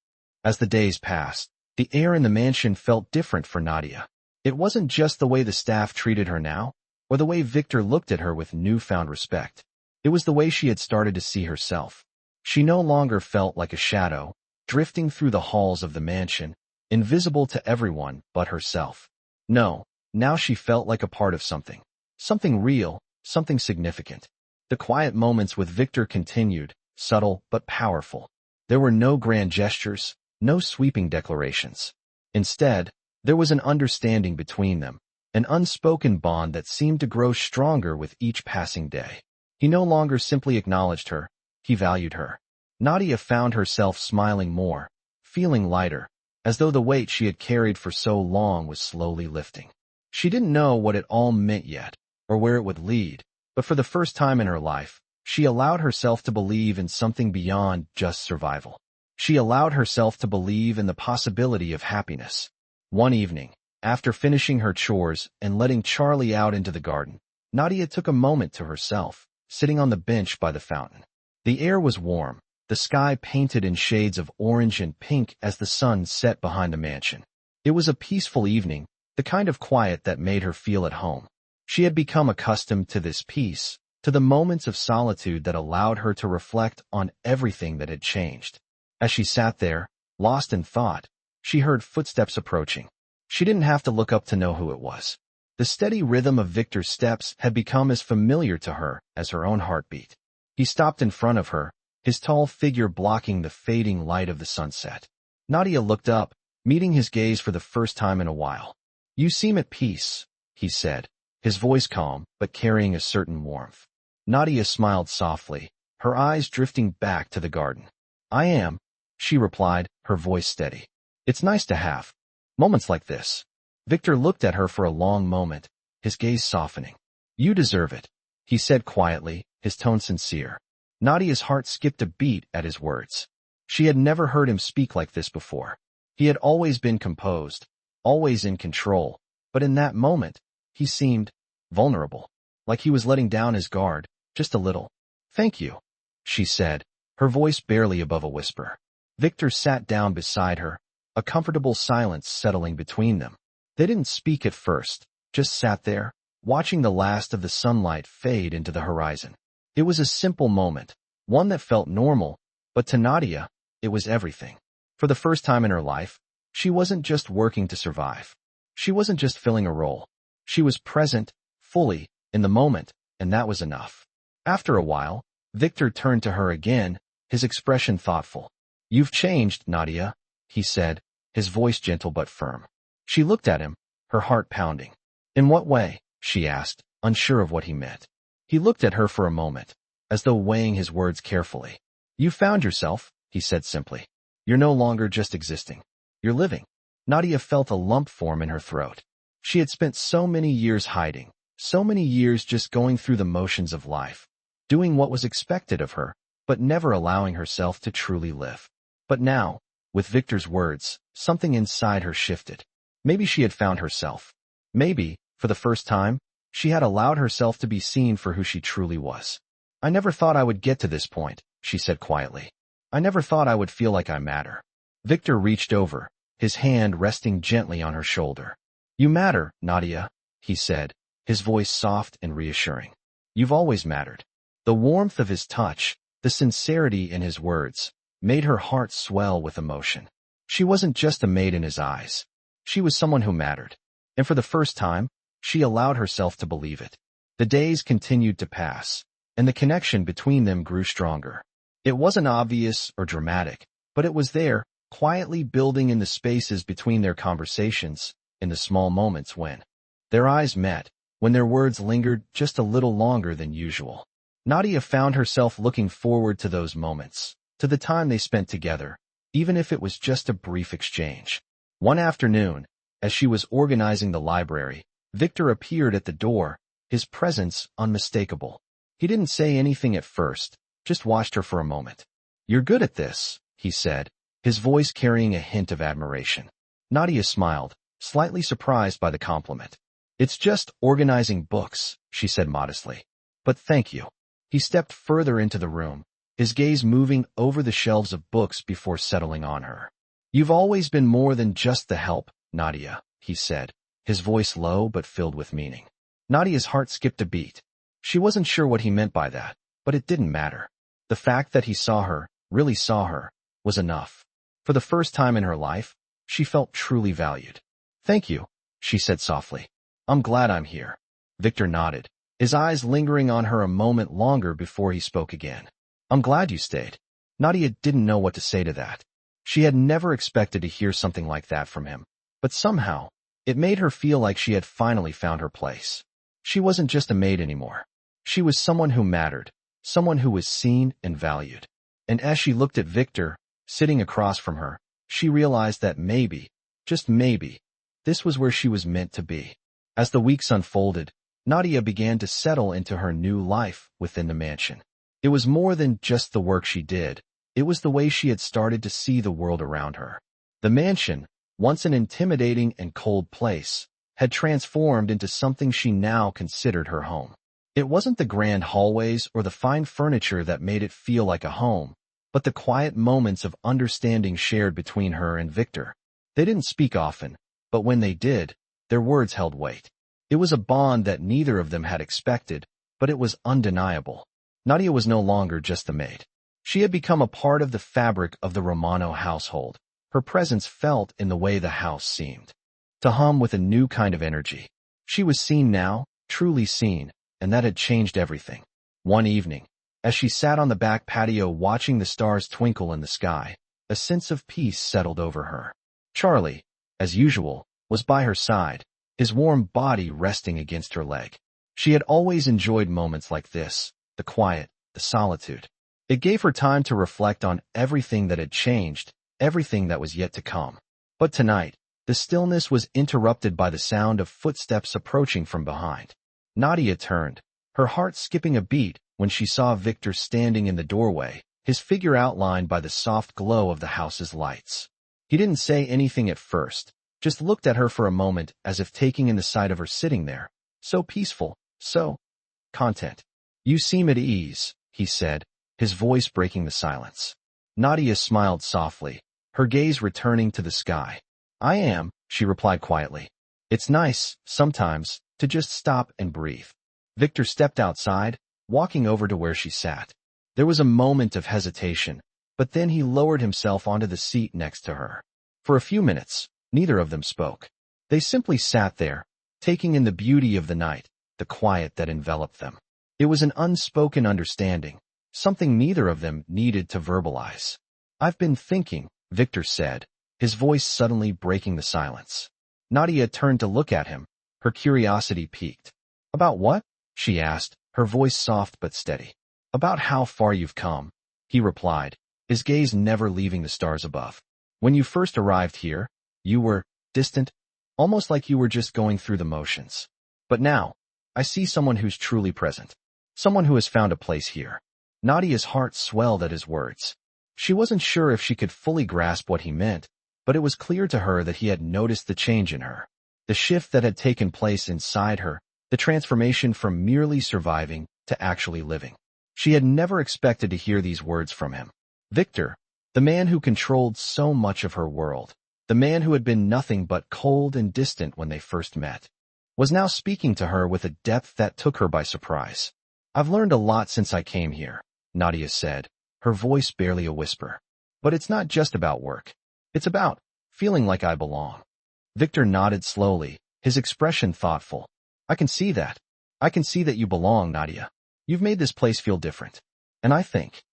As the days passed, the air in the mansion felt different for Nadia. It wasn't just the way the staff treated her now, or the way Victor looked at her with newfound respect. It was the way she had started to see herself. She no longer felt like a shadow, drifting through the halls of the mansion, invisible to everyone but herself. No, now she felt like a part of something. Something real, something significant. The quiet moments with Victor continued, subtle but powerful. There were no grand gestures, no sweeping declarations. Instead, there was an understanding between them, an unspoken bond that seemed to grow stronger with each passing day. He no longer simply acknowledged her, he valued her. Nadia found herself smiling more, feeling lighter, as though the weight she had carried for so long was slowly lifting. She didn't know what it all meant yet, or where it would lead, but for the first time in her life, she allowed herself to believe in something beyond just survival. She allowed herself to believe in the possibility of happiness. One evening, after finishing her chores and letting Charlie out into the garden, Nadia took a moment to herself, sitting on the bench by the fountain. The air was warm, the sky painted in shades of orange and pink as the sun set behind the mansion. It was a peaceful evening, the kind of quiet that made her feel at home. She had become accustomed to this peace, to the moments of solitude that allowed her to reflect on everything that had changed. As she sat there, lost in thought, she heard footsteps approaching. She didn't have to look up to know who it was. The steady rhythm of Victor's steps had become as familiar to her as her own heartbeat. He stopped in front of her, his tall figure blocking the fading light of the sunset. Nadia looked up, meeting his gaze for the first time in a while. "You seem at peace," he said, his voice calm but carrying a certain warmth. Nadia smiled softly, her eyes drifting back to the garden. "I am," she replied, her voice steady. "It's nice to have moments like this." Victor looked at her for a long moment, his gaze softening. "You deserve it," he said quietly, his tone sincere. Nadia's heart skipped a beat at his words. She had never heard him speak like this before. He had always been composed, always in control, but in that moment, he seemed vulnerable, like he was letting down his guard, just a little. "Thank you," she said, her voice barely above a whisper. Victor sat down beside her, a comfortable silence settling between them. They didn't speak at first, just sat there, watching the last of the sunlight fade into the horizon. It was a simple moment, one that felt normal, but to Nadia, it was everything. For the first time in her life, she wasn't just working to survive. She wasn't just filling a role. She was present, fully, in the moment, and that was enough. After a while, Victor turned to her again, his expression thoughtful. "You've changed, Nadia," he said, his voice gentle but firm. She looked at him, her heart pounding. "In what way?" she asked, unsure of what he meant. He looked at her for a moment, as though weighing his words carefully. "You found yourself," he said simply. "You're no longer just existing. You're living." Nadia felt a lump form in her throat. She had spent so many years hiding, so many years just going through the motions of life, doing what was expected of her, but never allowing herself to truly live. But now, with Victor's words, something inside her shifted. Maybe she had found herself. Maybe, for the first time, she had allowed herself to be seen for who she truly was. "I never thought I would get to this point," she said quietly. "I never thought I would feel like I matter." Victor reached over, his hand resting gently on her shoulder. "You matter, Nadia," he said, his voice soft and reassuring. "You've always mattered." The warmth of his touch, the sincerity in his words, made her heart swell with emotion. She wasn't just a maid in his eyes. She was someone who mattered. And for the first time, she allowed herself to believe it. The days continued to pass, and the connection between them grew stronger. It wasn't obvious or dramatic, but it was there, quietly building in the spaces between their conversations, in the small moments when their eyes met, when their words lingered just a little longer than usual. Nadia found herself looking forward to those moments, to the time they spent together, even if it was just a brief exchange. One afternoon, as she was organizing the library, Victor appeared at the door, his presence unmistakable. He didn't say anything at first, just watched her for a moment. "You're good at this," he said, his voice carrying a hint of admiration. Nadia smiled, slightly surprised by the compliment. "It's just organizing books," she said modestly. "But thank you." He stepped further into the room, his gaze moving over the shelves of books before settling on her. "You've always been more than just the help, Nadia," he said, his voice low but filled with meaning. Nadia's heart skipped a beat. She wasn't sure what he meant by that, but it didn't matter. The fact that he saw her, really saw her, was enough. For the first time in her life, she felt truly valued. "Thank you," she said softly. "I'm glad I'm here." Victor nodded, his eyes lingering on her a moment longer before he spoke again. I'm glad you stayed. Nadia didn't know what to say to that. She had never expected to hear something like that from him, but somehow, it made her feel like she had finally found her place. She wasn't just a maid anymore. She was someone who mattered, someone who was seen and valued. And as she looked at Victor, sitting across from her, she realized that maybe, just maybe, this was where she was meant to be. As the weeks unfolded, Nadia began to settle into her new life within the mansion. It was more than just the work she did. It was the way she had started to see the world around her. The mansion, once an intimidating and cold place, had transformed into something she now considered her home. It wasn't the grand hallways or the fine furniture that made it feel like a home, but the quiet moments of understanding shared between her and Victor. They didn't speak often, but when they did, their words held weight. It was a bond that neither of them had expected, but it was undeniable. Nadia was no longer just the maid. She had become a part of the fabric of the Romano household. Her presence felt in the way the house seemed to hum with a new kind of energy. She was seen now, truly seen, and that had changed everything. One evening, as she sat on the back patio watching the stars twinkle in the sky, a sense of peace settled over her. Charlie, as usual, was by her side, his warm body resting against her leg. She had always enjoyed moments like this, the quiet, the solitude. It gave her time to reflect on everything that had changed, everything that was yet to come. But tonight, the stillness was interrupted by the sound of footsteps approaching from behind. Nadia turned, her heart skipping a beat when she saw Victor standing in the doorway, his figure outlined by the soft glow of the house's lights. He didn't say anything at first, just looked at her for a moment as if taking in the sight of her sitting there, so peaceful, so content. You seem at ease, he said, his voice breaking the silence. Nadia smiled softly, her gaze returning to the sky. I am, she replied quietly. It's nice, sometimes, to just stop and breathe. Victor stepped outside, walking over to where she sat. There was a moment of hesitation, but then he lowered himself onto the seat next to her. For a few minutes, neither of them spoke. They simply sat there, taking in the beauty of the night, the quiet that enveloped them. It was an unspoken understanding, something neither of them needed to verbalize. I've been thinking, Victor said, his voice suddenly breaking the silence. Nadia turned to look at him, her curiosity piqued. About what? She asked, her voice soft but steady. About how far you've come, he replied, his gaze never leaving the stars above. When you first arrived here, you were distant, almost like you were just going through the motions. But now, I see someone who's truly present, someone who has found a place here. Nadia's heart swelled at his words. She wasn't sure if she could fully grasp what he meant, but it was clear to her that he had noticed the change in her, the shift that had taken place inside her, the transformation from merely surviving to actually living. She had never expected to hear these words from him. Victor, the man who controlled so much of her world, the man who had been nothing but cold and distant when they first met, was now speaking to her with a depth that took her by surprise. I've learned a lot since I came here, Nadia said, her voice barely a whisper. But it's not just about work. It's about feeling like I belong. Victor nodded slowly, his expression thoughtful. I can see that. I can see that you belong, Nadia. You've made this place feel different. And I think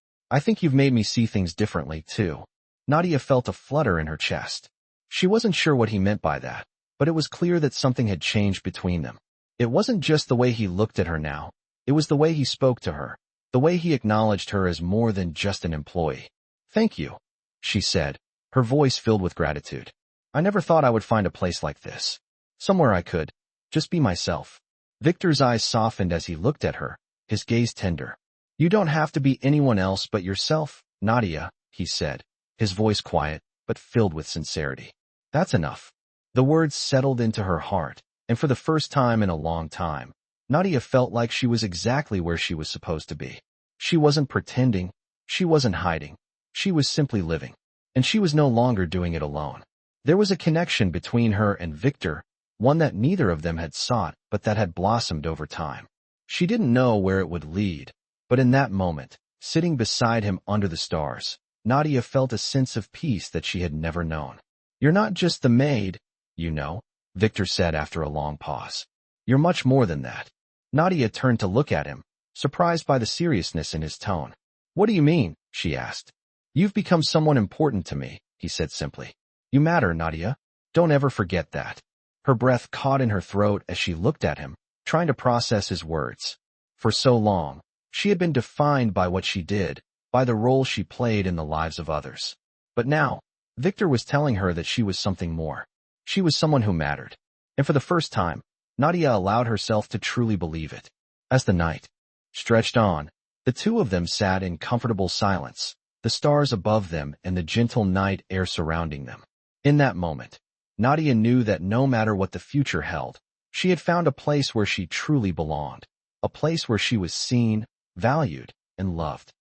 you've made me see things differently, too. Nadia felt a flutter in her chest. She wasn't sure what he meant by that, but it was clear that something had changed between them. It wasn't just the way he looked at her now. It was the way he spoke to her, the way he acknowledged her as more than just an employee. Thank you, she said, her voice filled with gratitude. I never thought I would find a place like this. Somewhere I could just be myself. Victor's eyes softened as he looked at her, his gaze tender. You don't have to be anyone else but yourself, Nadia, he said, his voice quiet, but filled with sincerity. That's enough. The words settled into her heart, and for the first time in a long time, Nadia felt like she was exactly where she was supposed to be. She wasn't pretending, she wasn't hiding, she was simply living. And she was no longer doing it alone. There was a connection between her and Victor, one that neither of them had sought, but that had blossomed over time. She didn't know where it would lead, but in that moment, sitting beside him under the stars, Nadia felt a sense of peace that she had never known. You're not just the maid, you know, Victor said after a long pause. You're much more than that. Nadia turned to look at him, surprised by the seriousness in his tone. What do you mean? She asked. You've become someone important to me, he said simply. You matter, Nadia. Don't ever forget that. Her breath caught in her throat as she looked at him, trying to process his words. For so long, she had been defined by what she did, by the role she played in the lives of others. But now, Victor was telling her that she was something more. She was someone who mattered. And for the first time, Nadia allowed herself to truly believe it. As the night stretched on, the two of them sat in comfortable silence, the stars above them and the gentle night air surrounding them. In that moment, Nadia knew that no matter what the future held, she had found a place where she truly belonged, a place where she was seen, valued, and loved.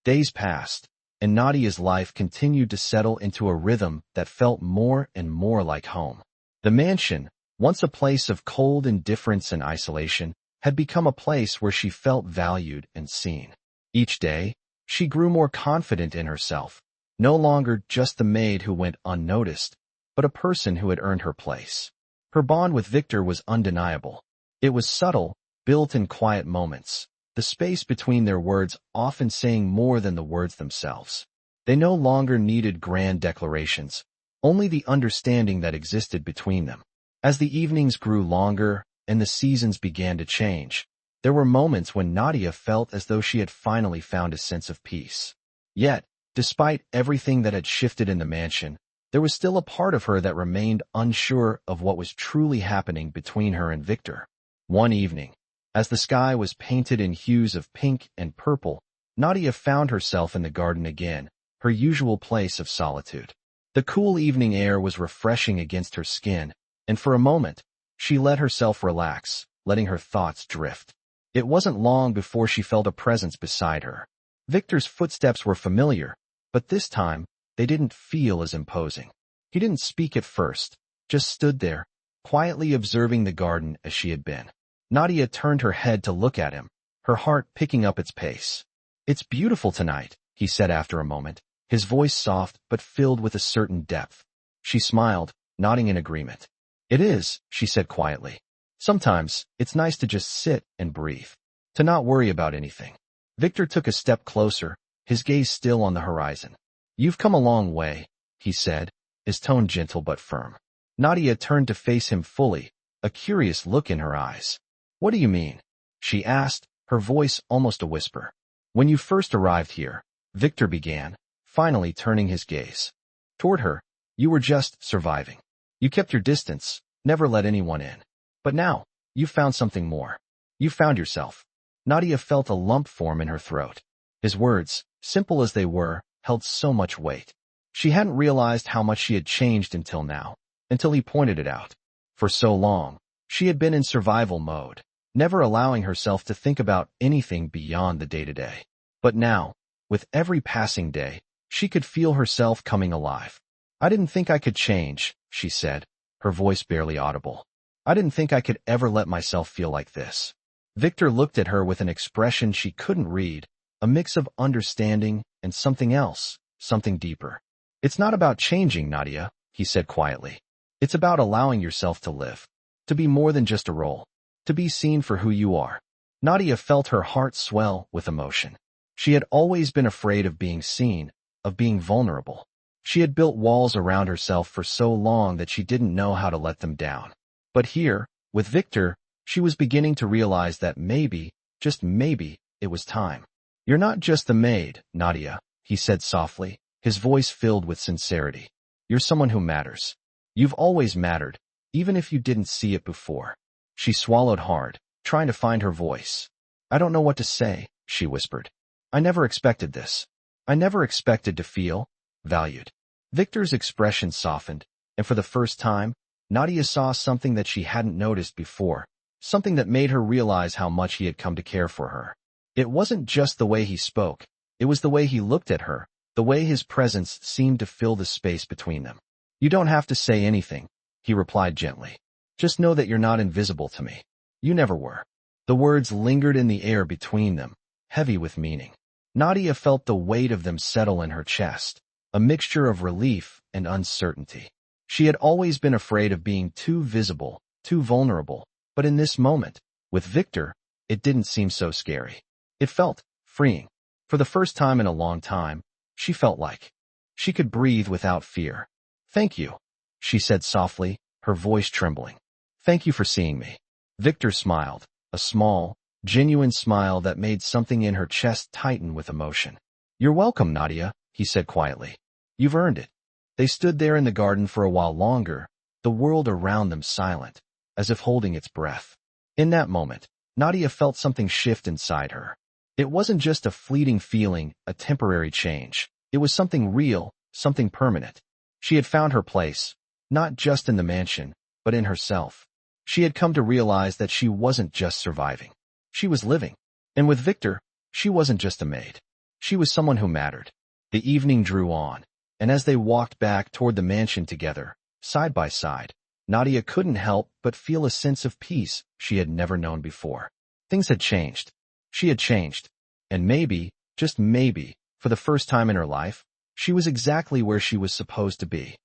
Days passed, and Nadia's life continued to settle into a rhythm that felt more and more like home. The mansion, once a place of cold indifference and isolation, had become a place where she felt valued and seen. Each day, she grew more confident in herself, no longer just the maid who went unnoticed, but a person who had earned her place. Her bond with Victor was undeniable. It was subtle, built in quiet moments, the space between their words often saying more than the words themselves. They no longer needed grand declarations, only the understanding that existed between them. As the evenings grew longer and the seasons began to change, there were moments when Nadia felt as though she had finally found a sense of peace. Yet, despite everything that had shifted in the mansion, there was still a part of her that remained unsure of what was truly happening between her and Victor. One evening, as the sky was painted in hues of pink and purple, Nadia found herself in the garden again, her usual place of solitude. The cool evening air was refreshing against her skin, and for a moment, she let herself relax, letting her thoughts drift. It wasn't long before she felt a presence beside her. Victor's footsteps were familiar, but this time, they didn't feel as imposing. He didn't speak at first, just stood there, quietly observing the garden as she had been. Nadia turned her head to look at him, her heart picking up its pace. It's beautiful tonight, he said after a moment, his voice soft but filled with a certain depth. She smiled, nodding in agreement. It is, she said quietly. Sometimes, it's nice to just sit and breathe, to not worry about anything. Victor took a step closer, his gaze still on the horizon. You've come a long way, he said, his tone gentle but firm. Nadia turned to face him fully, a curious look in her eyes. What do you mean? She asked, her voice almost a whisper. When you first arrived here, Victor began, finally turning his gaze toward her, you were just surviving. You kept your distance, never let anyone in. But now, you've found something more. You found yourself. Nadia felt a lump form in her throat. His words, simple as they were, held so much weight. She hadn't realized how much she had changed until now, until he pointed it out. For so long, she had been in survival mode, never allowing herself to think about anything beyond the day-to-day. But now, with every passing day, she could feel herself coming alive. I didn't think I could change, she said, her voice barely audible. I didn't think I could ever let myself feel like this. Victor looked at her with an expression she couldn't read, a mix of understanding and something else, something deeper. It's not about changing, Nadia, he said quietly. It's about allowing yourself to live, to be more than just a role, to be seen for who you are. Nadia felt her heart swell with emotion. She had always been afraid of being seen, of being vulnerable. She had built walls around herself for so long that she didn't know how to let them down. But here, with Victor, she was beginning to realize that maybe, just maybe, it was time. You're not just the maid, Nadia, he said softly, his voice filled with sincerity. You're someone who matters. You've always mattered, even if you didn't see it before. She swallowed hard, trying to find her voice. I don't know what to say, she whispered. I never expected this. I never expected to feel valued. Victor's expression softened, and for the first time, Nadia saw something that she hadn't noticed before, something that made her realize how much he had come to care for her. It wasn't just the way he spoke, it was the way he looked at her, the way his presence seemed to fill the space between them. You don't have to say anything, he replied gently. Just know that you're not invisible to me. You never were. The words lingered in the air between them, heavy with meaning. Nadia felt the weight of them settle in her chest, a mixture of relief and uncertainty. She had always been afraid of being too visible, too vulnerable, but in this moment, with Victor, it didn't seem so scary. It felt freeing. For the first time in a long time, she felt like she could breathe without fear. "Thank you," she said softly, her voice trembling. "Thank you for seeing me." Victor smiled, a small, genuine smile that made something in her chest tighten with emotion. "You're welcome, Nadia," he said quietly. "You've earned it." They stood there in the garden for a while longer, the world around them silent, as if holding its breath. In that moment, Nadia felt something shift inside her. It wasn't just a fleeting feeling, a temporary change. It was something real, something permanent. She had found her place, not just in the mansion, but in herself. She had come to realize that she wasn't just surviving. She was living. And with Victor, she wasn't just a maid. She was someone who mattered. The evening drew on, and as they walked back toward the mansion together, side by side, Nadia couldn't help but feel a sense of peace she had never known before. Things had changed. She had changed. And maybe, just maybe, for the first time in her life, she was exactly where she was supposed to be.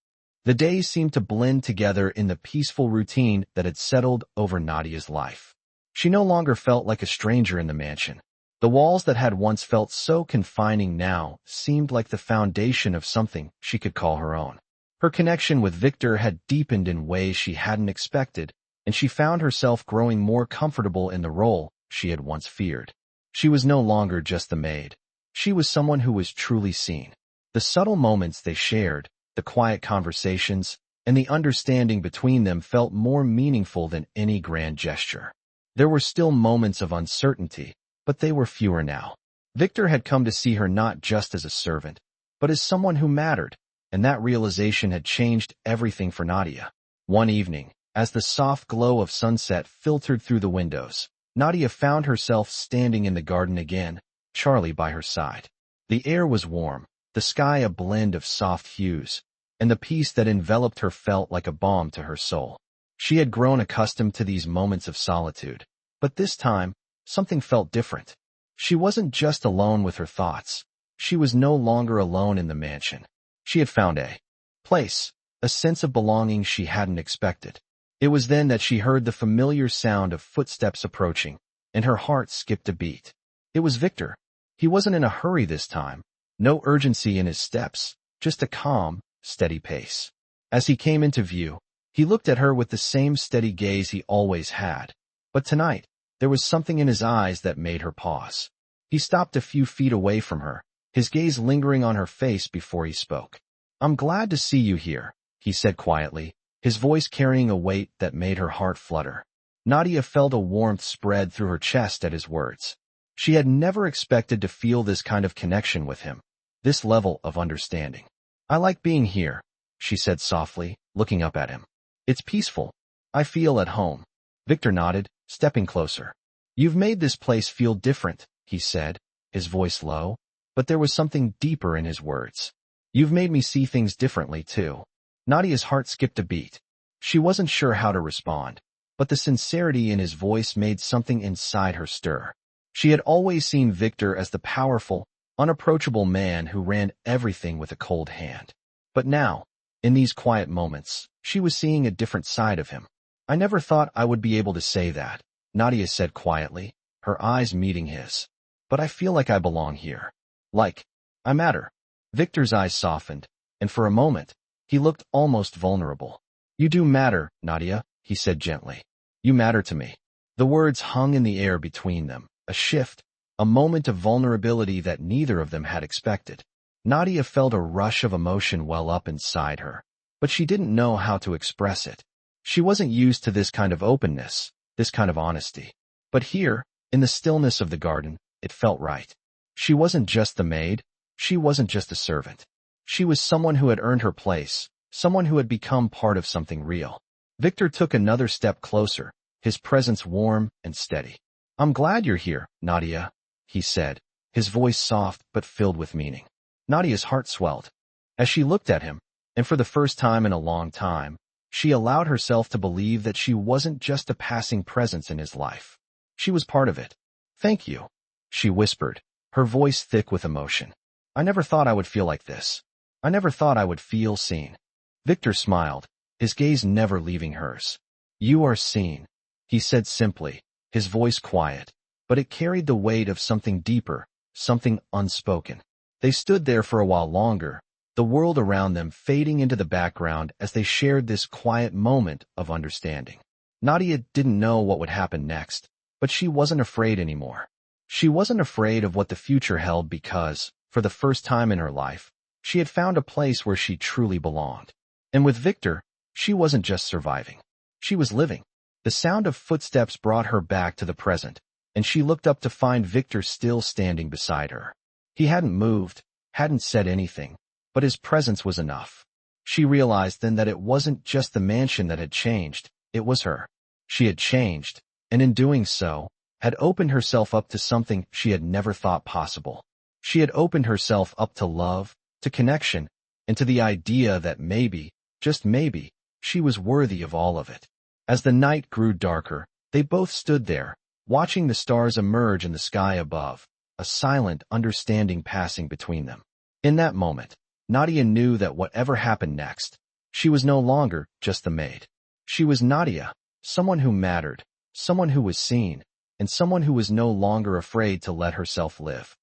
The days seemed to blend together in the peaceful routine that had settled over Nadia's life. She no longer felt like a stranger in the mansion. The walls that had once felt so confining now seemed like the foundation of something she could call her own. Her connection with Victor had deepened in ways she hadn't expected, and she found herself growing more comfortable in the role she had once feared. She was no longer just the maid. She was someone who was truly seen. The subtle moments they shared, the quiet conversations, and the understanding between them felt more meaningful than any grand gesture. There were still moments of uncertainty, but they were fewer now. Victor had come to see her not just as a servant, but as someone who mattered, and that realization had changed everything for Nadia. One evening, as the soft glow of sunset filtered through the windows, Nadia found herself standing in the garden again, Charlie by her side. The air was warm, the sky a blend of soft hues, and the peace that enveloped her felt like a balm to her soul. She had grown accustomed to these moments of solitude, but this time, something felt different. She wasn't just alone with her thoughts. She was no longer alone in the mansion. She had found a place, a sense of belonging she hadn't expected. It was then that she heard the familiar sound of footsteps approaching, and her heart skipped a beat. It was Victor. He wasn't in a hurry this time, no urgency in his steps, just a calm, steady pace. As he came into view, he looked at her with the same steady gaze he always had. But tonight, there was something in his eyes that made her pause. He stopped a few feet away from her, his gaze lingering on her face before he spoke. "I'm glad to see you here," he said quietly, his voice carrying a weight that made her heart flutter. Nadia felt a warmth spread through her chest at his words. She had never expected to feel this kind of connection with him, this level of understanding. "I like being here," she said softly, looking up at him. "It's peaceful. I feel at home." Victor nodded, stepping closer. "You've made this place feel different," he said, his voice low, but there was something deeper in his words. "You've made me see things differently, too." Nadia's heart skipped a beat. She wasn't sure how to respond, but the sincerity in his voice made something inside her stir. She had always seen Victor as the powerful, unapproachable man who ran everything with a cold hand. But now, in these quiet moments, she was seeing a different side of him. "I never thought I would be able to say that," Nadia said quietly, her eyes meeting his. "But I feel like I belong here. Like, I matter." Victor's eyes softened, and for a moment, he looked almost vulnerable. "You do matter, Nadia," he said gently. "You matter to me." The words hung in the air between them, a shift, a moment of vulnerability that neither of them had expected. Nadia felt a rush of emotion well up inside her, but she didn't know how to express it. She wasn't used to this kind of openness, this kind of honesty. But here, in the stillness of the garden, it felt right. She wasn't just the maid, she wasn't just a servant. She was someone who had earned her place, someone who had become part of something real. Victor took another step closer, his presence warm and steady. "I'm glad you're here, Nadia," he said, his voice soft but filled with meaning. Nadia's heart swelled. As she looked at him, and for the first time in a long time, she allowed herself to believe that she wasn't just a passing presence in his life. She was part of it. "Thank you," she whispered, her voice thick with emotion. "I never thought I would feel like this. I never thought I would feel seen." Victor smiled, his gaze never leaving hers. "You are seen," he said simply, his voice quiet, but it carried the weight of something deeper, something unspoken. They stood there for a while longer, the world around them fading into the background as they shared this quiet moment of understanding. Nadia didn't know what would happen next, but she wasn't afraid anymore. She wasn't afraid of what the future held because, for the first time in her life, she had found a place where she truly belonged. And with Victor, she wasn't just surviving. She was living. The sound of footsteps brought her back to the present, and she looked up to find Victor still standing beside her. He hadn't moved, hadn't said anything, but his presence was enough. She realized then that it wasn't just the mansion that had changed, it was her. She had changed, and in doing so, had opened herself up to something she had never thought possible. She had opened herself up to love, to connection, and to the idea that maybe, just maybe, she was worthy of all of it. As the night grew darker, they both stood there, watching the stars emerge in the sky above, a silent understanding passing between them. In that moment, Nadia knew that whatever happened next, she was no longer just the maid. She was Nadia, someone who mattered, someone who was seen, and someone who was no longer afraid to let herself live.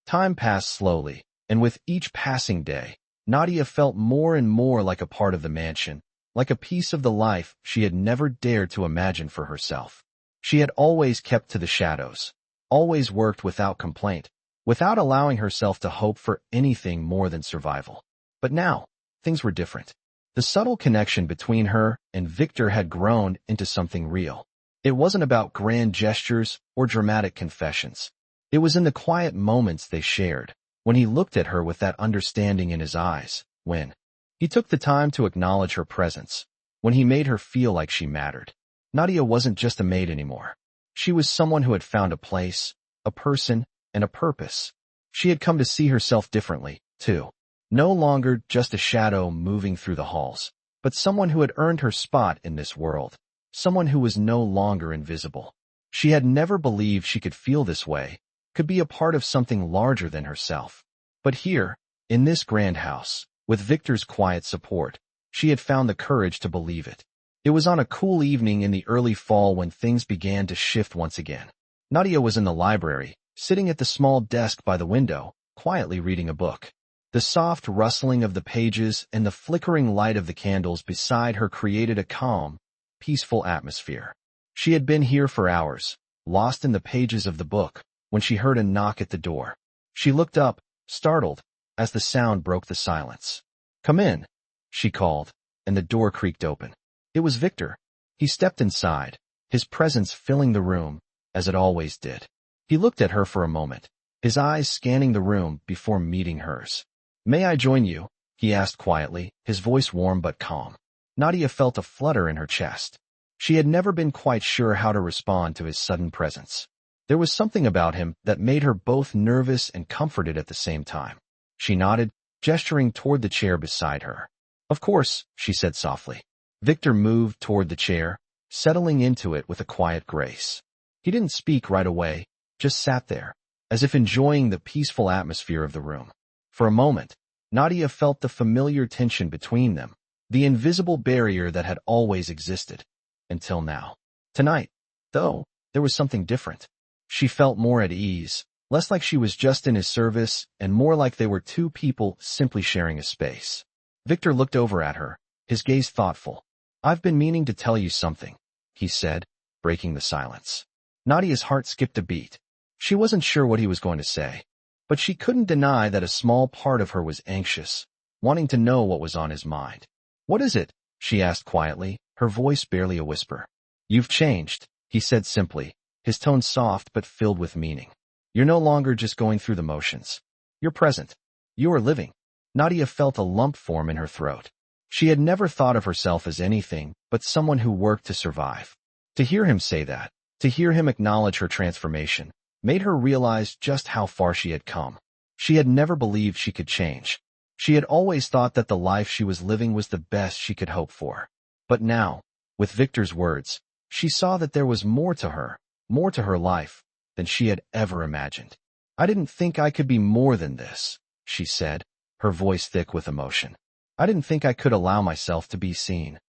Time passed slowly, and with each passing day, Nadia felt more and more like a part of the mansion, like a piece of the life she had never dared to imagine for herself. She had always kept to the shadows, always worked without complaint, without allowing herself to hope for anything more than survival. But now, things were different. The subtle connection between her and Victor had grown into something real. It wasn't about grand gestures or dramatic confessions. It was in the quiet moments they shared, when he looked at her with that understanding in his eyes, when he took the time to acknowledge her presence, when he made her feel like she mattered. Nadia wasn't just a maid anymore. She was someone who had found a place, a person, and a purpose. She had come to see herself differently, too. No longer just a shadow moving through the halls, but someone who had earned her spot in this world, someone who was no longer invisible. She had never believed she could feel this way, could be a part of something larger than herself. But here, in this grand house, with Victor's quiet support, she had found the courage to believe it. It was on a cool evening in the early fall when things began to shift once again. Nadia was in the library, sitting at the small desk by the window, quietly reading a book. The soft rustling of the pages and the flickering light of the candles beside her created a calm, peaceful atmosphere. She had been here for hours, lost in the pages of the book, when she heard a knock at the door. She looked up, startled, as the sound broke the silence. "Come in," she called, and the door creaked open. It was Victor. He stepped inside, his presence filling the room, as it always did. He looked at her for a moment, his eyes scanning the room before meeting hers. "May I join you?" he asked quietly, his voice warm but calm. Nadia felt a flutter in her chest. She had never been quite sure how to respond to his sudden presence. There was something about him that made her both nervous and comforted at the same time. She nodded, gesturing toward the chair beside her. "Of course," she said softly. Victor moved toward the chair, settling into it with a quiet grace. He didn't speak right away, just sat there, as if enjoying the peaceful atmosphere of the room. For a moment, Nadia felt the familiar tension between them, the invisible barrier that had always existed. Until now. Tonight, though, there was something different. She felt more at ease, less like she was just in his service, and more like they were two people simply sharing a space. Victor looked over at her, his gaze thoughtful. "I've been meaning to tell you something," he said, breaking the silence. Nadia's heart skipped a beat. She wasn't sure what he was going to say, but she couldn't deny that a small part of her was anxious, wanting to know what was on his mind. "What is it?" she asked quietly, her voice barely a whisper. "You've changed," he said simply, his tone soft but filled with meaning. "You're no longer just going through the motions. You're present. You are living." Nadia felt a lump form in her throat. She had never thought of herself as anything but someone who worked to survive. To hear him say that, to hear him acknowledge her transformation, made her realize just how far she had come. She had never believed she could change. She had always thought that the life she was living was the best she could hope for. But now, with Victor's words, she saw that there was more to her life, than she had ever imagined. "I didn't think I could be more than this," she said, her voice thick with emotion. "I didn't think I could allow myself to be seen."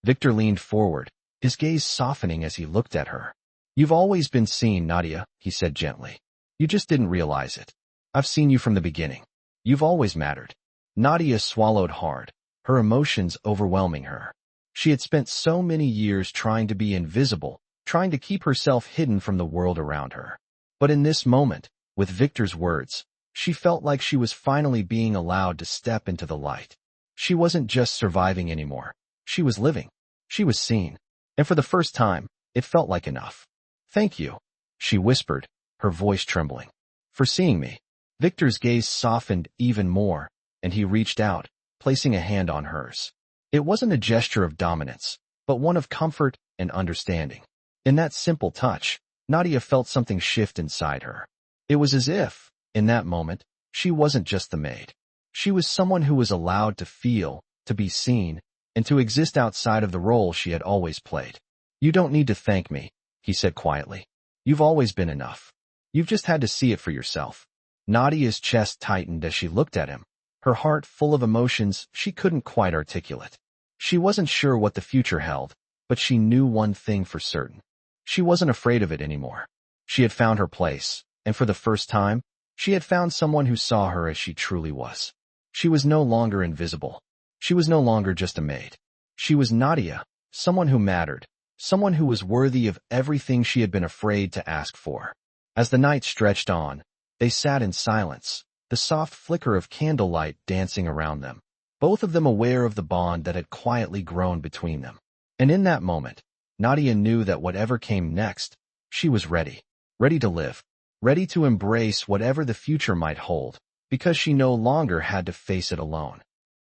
Victor leaned forward, his gaze softening as he looked at her. You've always been seen, Nadia, he said gently. You just didn't realize it. I've seen you from the beginning. You've always mattered. Nadia swallowed hard, her emotions overwhelming her. She had spent so many years trying to be invisible, trying to keep herself hidden from the world around her. But in this moment, with Victor's words, she felt like she was finally being allowed to step into the light. She wasn't just surviving anymore. She was living. She was seen. And for the first time, it felt like enough. Thank you, she whispered, her voice trembling. For seeing me. Victor's gaze softened even more, and he reached out, placing a hand on hers. It wasn't a gesture of dominance, but one of comfort and understanding. In that simple touch, Nadia felt something shift inside her. It was as if, in that moment, she wasn't just the maid. She was someone who was allowed to feel, to be seen, and to exist outside of the role she had always played. You don't need to thank me, he said quietly. You've always been enough. You've just had to see it for yourself. Nadia's chest tightened as she looked at him, her heart full of emotions she couldn't quite articulate. She wasn't sure what the future held, but she knew one thing for certain. She wasn't afraid of it anymore. She had found her place, and for the first time, she had found someone who saw her as she truly was. She was no longer invisible. She was no longer just a maid. She was Nadia, someone who mattered, someone who was worthy of everything she had been afraid to ask for. As the night stretched on, they sat in silence, the soft flicker of candlelight dancing around them, both of them aware of the bond that had quietly grown between them. And in that moment, Nadia knew that whatever came next, she was ready. Ready to live. Ready to embrace whatever the future might hold, because she no longer had to face it alone.